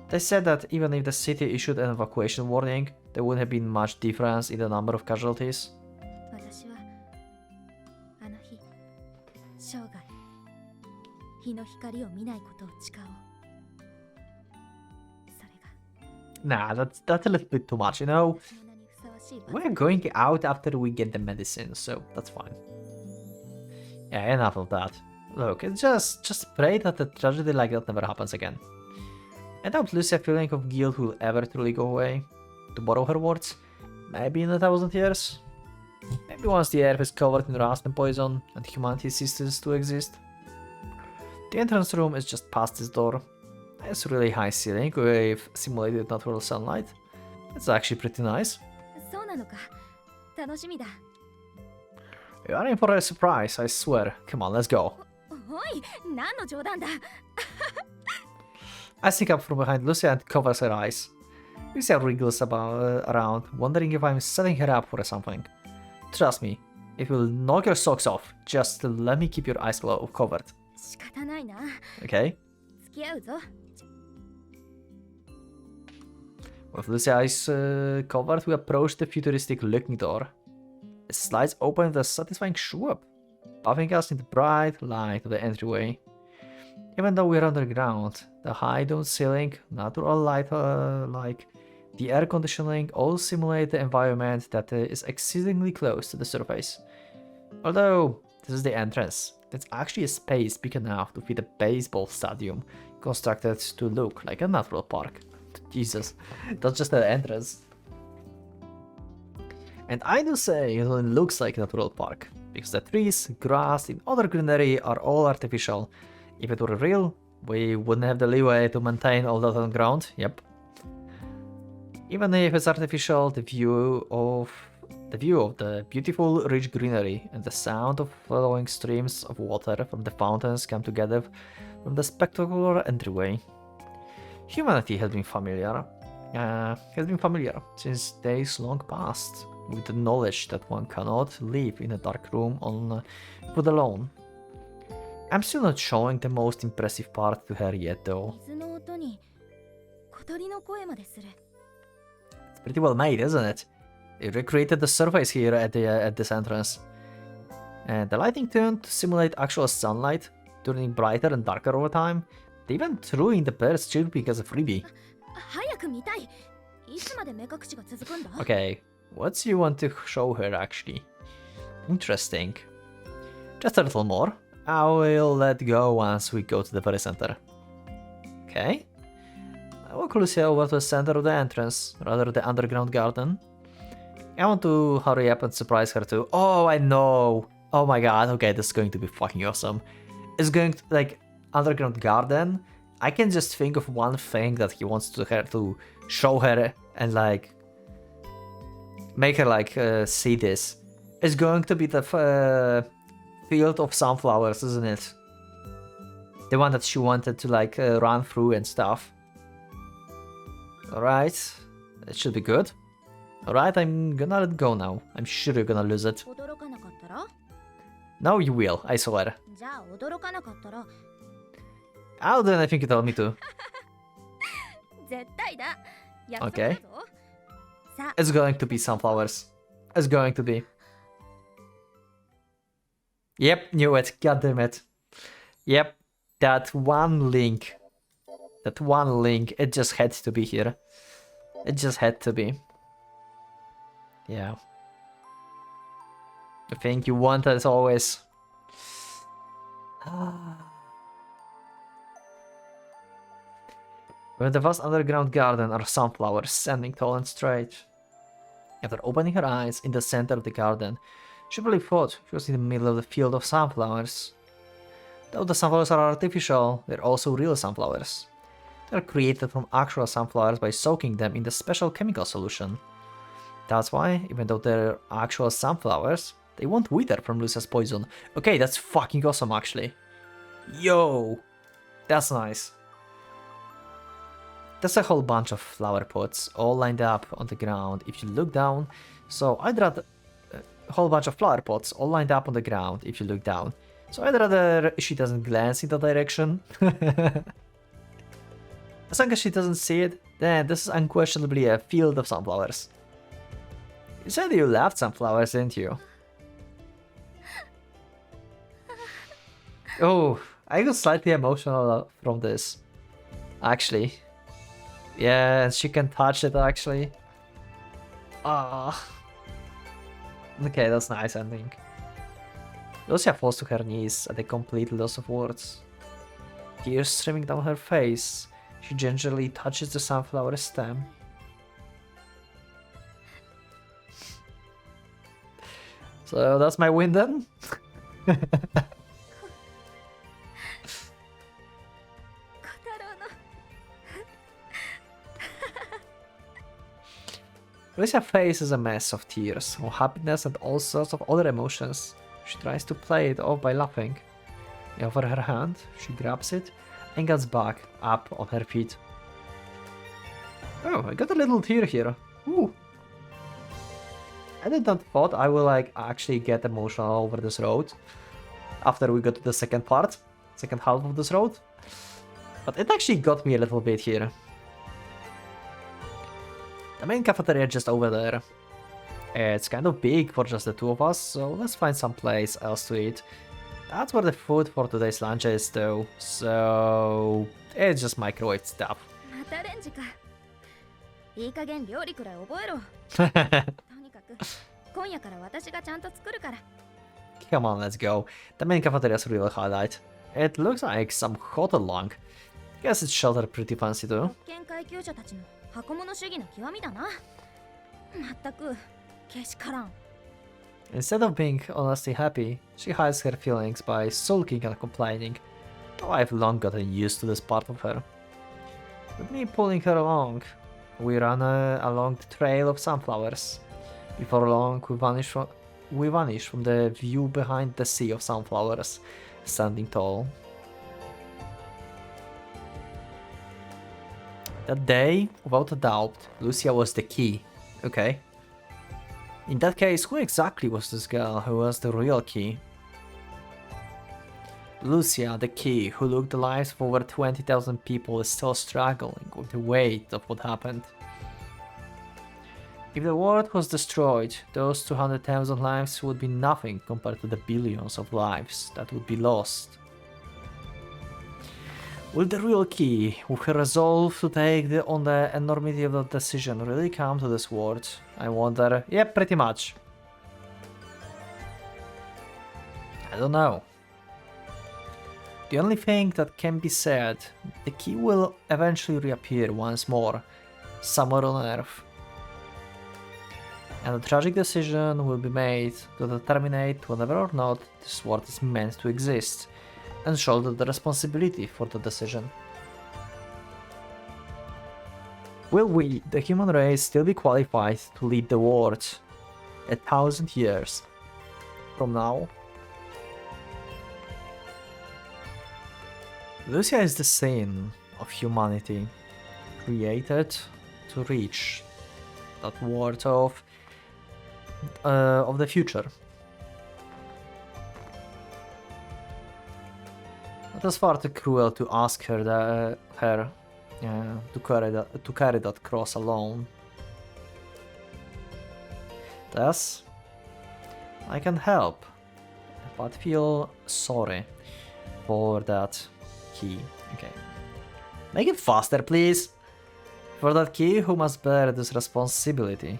They said that even if the city issued an evacuation warning, there wouldn't have been much difference in the number of casualties. Nah, that's a little bit too much, you know? We're going out after we get the medicine, so that's fine. Yeah, enough of that. Look, it's just pray that a tragedy like that never happens again. I doubt Lucia's feeling of guilt will ever truly go away. To borrow her words, maybe in 1,000 years? Maybe once the earth is covered in rust and poison, and humanity ceases to exist. The entrance room is just past this door. It's really high ceiling with simulated natural sunlight. It's actually pretty nice. You are in for a surprise, I swear. Come on, let's go. I sneak up from behind Lucia and covers her eyes. Lucia wriggles around, wondering if I'm setting her up for something. Trust me, it will knock your socks off. Just let me keep your eyes covered. Okay? With Lucia's eyes covered, we approach the futuristic looking door. It slides open with a satisfying swoop, buffing us in the bright light of the entryway. Even though we're underground, the high domed ceiling, natural light like the air conditioning all simulate the environment that is exceedingly close to the surface. Although this is the entrance, it's actually a space big enough to fit a baseball stadium, constructed to look like a natural park. Jesus, that's just the entrance. And I do say it looks like a natural park, because the trees, grass, and other greenery are all artificial. If it were real, we wouldn't have the leeway to maintain all that on ground, yep. Even if it's artificial, the view of the beautiful rich greenery and the sound of flowing streams of water from the fountains come together from the spectacular entryway. Humanity has been familiar since days long past with the knowledge that one cannot live in a dark room on foot alone. I'm still not showing the most impressive part to her yet though. It's pretty well made, isn't it? They recreated the surface here at this entrance. And the lighting tuned to simulate actual sunlight, turning brighter and darker over time. They even threw in the birds chirping as a freebie. 早く見たい。いつまで目隠しが続くんだ Okay, what do you want to show her actually? Interesting. Just a little more. I will let go once we go to the very center. Okay. I walk Lucia over to the center of the entrance, rather the underground garden. I want to hurry up and surprise her too. Oh, I know! Oh my god, okay, this is going to be fucking awesome. It's going to, like, underground garden. I can just think of one thing that he wants to show her and, like, make her, like, see this. It's going to be the field of sunflowers, isn't it? The one that she wanted to, like, run through and stuff. Alright, it should be good. Alright, I'm gonna let go now. I'm sure you're gonna lose it. 驚かなかったら No, you will, I swear. じゃあ驚かなかったら I'll do anything you tell me to. 絶対だ。約束 Okay. だぞ。さあ、 It's going to be sunflowers. It's going to be. Yep, knew it. God damn it. Yep, that one link. That one link. It just had to be here. It just had to be. Yeah. The thing you want as always. Within the vast underground garden are sunflowers, standing tall and straight. After opening her eyes in the center of the garden, she probably thought she was in the middle of the field of sunflowers. Though the sunflowers are artificial, they're also real sunflowers. They're created from actual sunflowers by soaking them in the special chemical solution. That's why, even though they're actual sunflowers, they won't wither from Lucia's poison. Okay, that's fucking awesome actually. Yo! That's nice. There's a whole bunch of flower pots all lined up on the ground if you look down. So I'd rather... a whole bunch of flower pots all lined up on the ground if you look down. So I'd rather she doesn't glance in that direction. As long as she doesn't see it, then this is unquestionably a field of sunflowers. You said you loved sunflowers, didn't you? Oh, I got slightly emotional from this. Actually. Yeah, and she can touch it actually. Ah. Okay, that's nice ending. Lucia falls to her knees at a complete loss of words. Tears streaming down her face, she gingerly touches the sunflower stem. So that's my win then? Lucia's face is a mess of tears, of happiness and all sorts of other emotions. She tries to play it off by laughing. You offer her hand, she grabs it, and gets back up on her feet. Oh, I got a little tear here. Ooh. I did not thought I will like actually get emotional over this road after we got to the second part, second half of this road. But it actually got me a little bit here. The main cafeteria just over there. It's kind of big for just the two of us, so let's find some place else to eat. That's where the food for today's lunch is though, so it's just microwave stuff. またレンジか。いい加減料理くらい覚えろ。とにかく今夜から私がちゃんと作るから。Come on, let's go. The main cafeteria is a real highlight. It looks like some hotel long. Guess it's sheltered pretty fancy too. 特権階級者たちの箱物主義の極みだな。まったくけしからん。Instead of being honestly happy, she hides her feelings by sulking and complaining. Oh, I've long gotten used to this part of her. With me pulling her along, we run along the trail of sunflowers. Before long, we vanish from the view behind the sea of sunflowers, standing tall. That day, without a doubt, Lucia was the key. Okay. In that case, who exactly was this girl who was the real key? Lucia, the key, who looked the lives of over 20,000 people, is still struggling with the weight of what happened. If the world was destroyed, those 200,000 lives would be nothing compared to the billions of lives that would be lost. Will the real key, with her resolve to take on the enormity of the decision, really come to this world? I wonder. Yeah, pretty much. I don't know. The only thing that can be said, the key will eventually reappear once more, somewhere on Earth. And a tragic decision will be made to determine whether or not this world is meant to exist, and shoulder the responsibility for the decision. Will we, the human race, still be qualified to lead the world 1,000 years from now? Lucia is the sin of humanity, created to reach that world of the future. It was far too cruel to ask her to carry that cross alone. Thus, I can help, but feel sorry for that key. Okay, make it faster, please. For that key, who must bear this responsibility?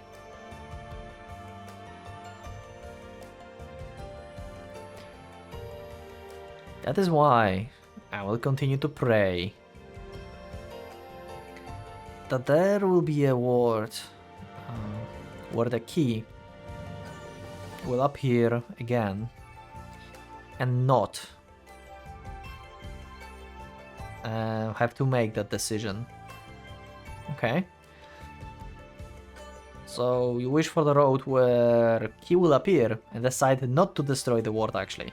That is why I will continue to pray that there will be a world where the key will appear again and not have to make that decision. Okay. So you wish for the road where key will appear and decide not to destroy the world actually.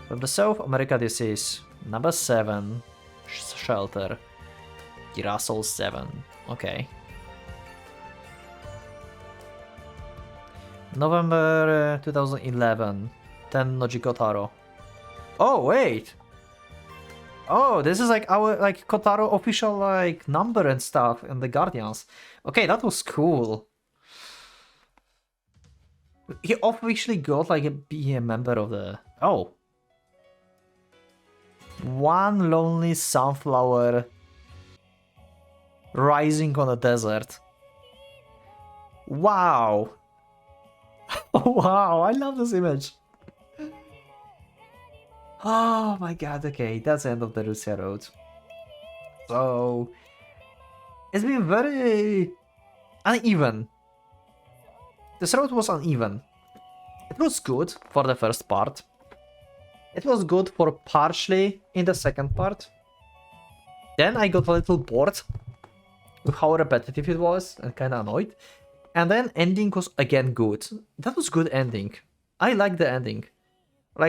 From the South America, this is number 7 shelter, Girasol 7. Okay. November 2011, 10 Nojikotaro. Oh wait. Oh, this is like our Kotaro official number and stuff in the Guardians. Okay, that was cool. He officially got be a member of the. Oh. One lonely sunflower rising on a desert. Wow. Wow, I love this image. Oh my god, okay, that's the end of the Lucia road. So, it's been very uneven. This road was uneven. It was good for the first part. It was good for partially in the second part. Then I got a little bored with how repetitive it was and kinda annoyed. And then ending was again good. That was good ending. I like the ending.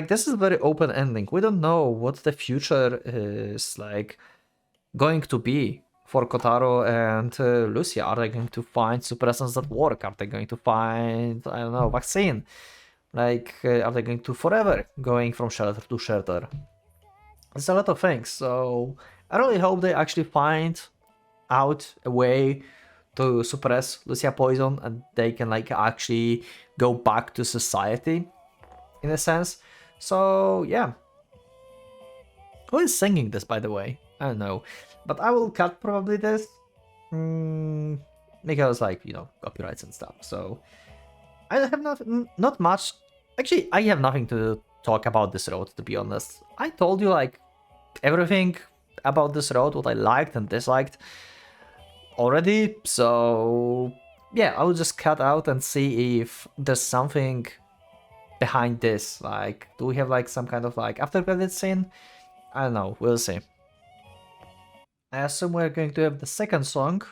This is very open ending. We don't know what the future is going to be for Kotaro and Lucia. Are they going to find suppressants that work? Are they going to find, I don't know, vaccine? Are they going to forever going from shelter to shelter? It's a lot of things, so I really hope they actually find out a way to suppress Lucia poison and they can actually go back to society in a sense. So yeah. Who is singing this, by the way? I don't know, but I will cut probably this because copyrights and stuff. So I have not much. Actually, I have nothing to talk about this road, to be honest. I told you everything about this road, what I liked and disliked already. So yeah, I will just cut out and see if there's something behind this. Do we have some kind of after credit scene? I don't know, we'll see. I assume we're going to have the second song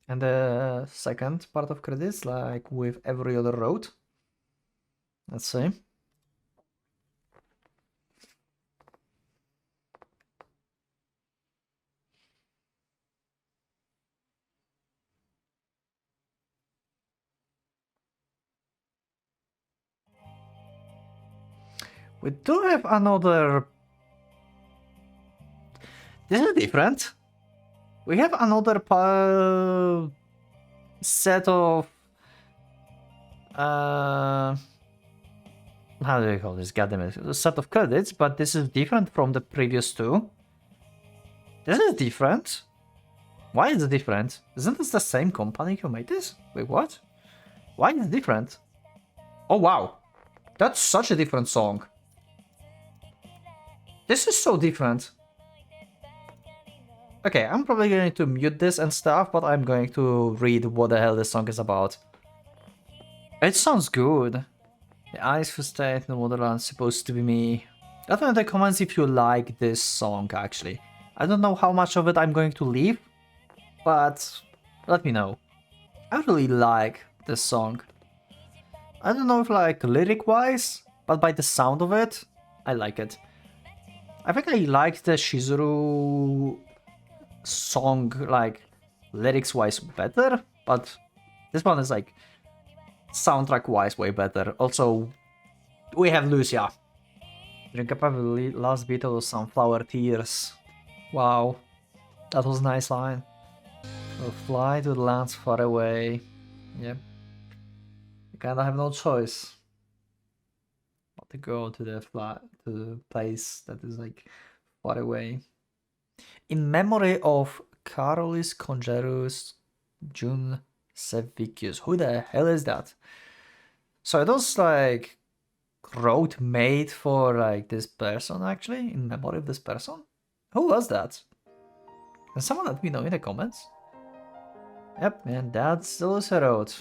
and the second part of credits, with every other road. Let's see. We do have another. This is different. We have another set of how do you call this? Goddamn it. A set of credits, but this is different from the previous two. This is different. Why is it different? Isn't this the same company who made this? Wait, what? Why is it different? Oh wow. That's such a different song. This is so different. Okay, I'm probably going to mute this and stuff, but I'm going to read what the hell this song is about. It sounds good. The eyes who stay in the Wonderland supposed to be me. Let me know in the comments if you like this song, actually. I don't know how much of it I'm going to leave, but let me know. I really like this song. I don't know if like lyric-wise, but by the sound of it, I like it. I think I like the Shizuru song, like, lyrics-wise better, but this one is like soundtrack-wise way better. Also, we have Lucia. Drink up every last bit of sunflower tears. Wow, that was a nice line. We'll fly to the lands far away. Yep. You kinda have no choice but to go to the place that is like far away. In memory of Carolis Congerus Jun Sevicius. Who the hell is that? So it was like road made for like this person, actually, in memory of this person. Who was that? Can someone let me know in the comments? Yep, and that's the Lucia Road.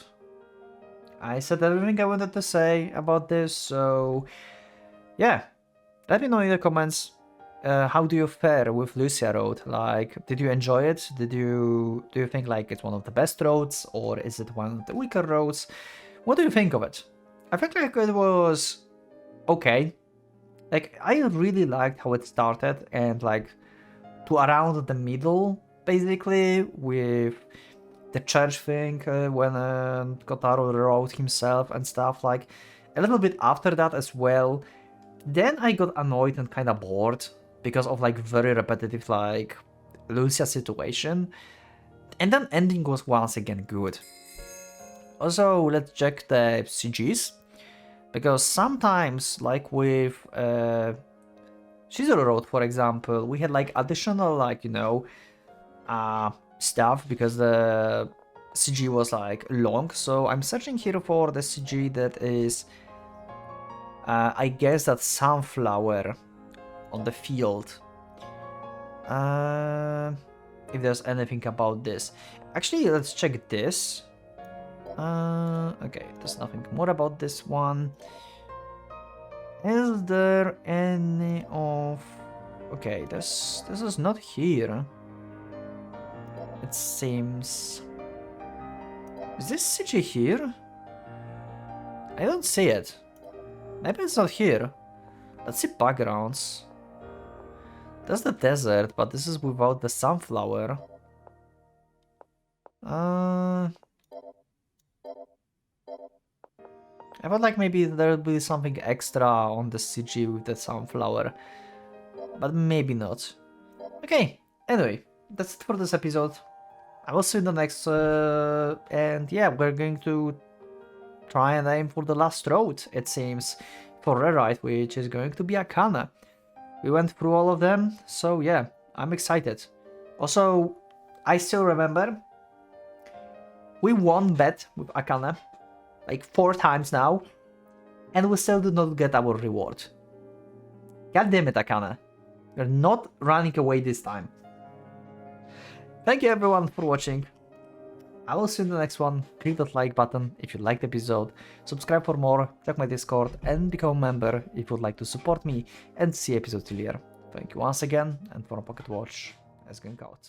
I said everything I wanted to say about this, so yeah, let me know in the comments. How do you fare with Lucia Road? Like, did you enjoy it? Do you think like it's one of the best roads, or is it one of the weaker roads? What do you think of it? I think like it was okay. Like, I really liked how it started, and like to around the middle, basically, with the church thing when Kotaro wrote himself and stuff, like a little bit after that as well. Then I got annoyed and kind of bored because of like very repetitive like Lucia situation. And then ending was once again good. Also, let's check the CGs, because sometimes, like with Shizuru Road, for example, we had like additional, like, you know, stuff because the CG was like long. So I'm searching here for the CG that is, I guess that's sunflower on the field. If there's anything about this. Actually, let's check this. Okay, there's nothing more about this one. Is there any of... Okay, this is not here. It seems... Is this CG here? I don't see it. Maybe it's not here. Let's see backgrounds. That's the desert, but this is without the sunflower. I felt like maybe there would be something extra on the CG with the sunflower, but maybe not. Okay, anyway, that's it for this episode. I will see you in the next, and yeah, we're going to try and aim for the last road, it seems, for Rewrite, which is going to be Akane. We went through all of them, so yeah, I'm excited. Also, I still remember, we won bet with Akane, like 4 times now, and we still do not get our reward. God damn it, Akane. You're not running away this time. Thank you everyone for watching. I will see you in the next one. Click that like button if you liked the episode, subscribe for more, check my Discord, and become a member if you would like to support me and see episodes till here. Thank you once again, and for Pocket Watch, as going out.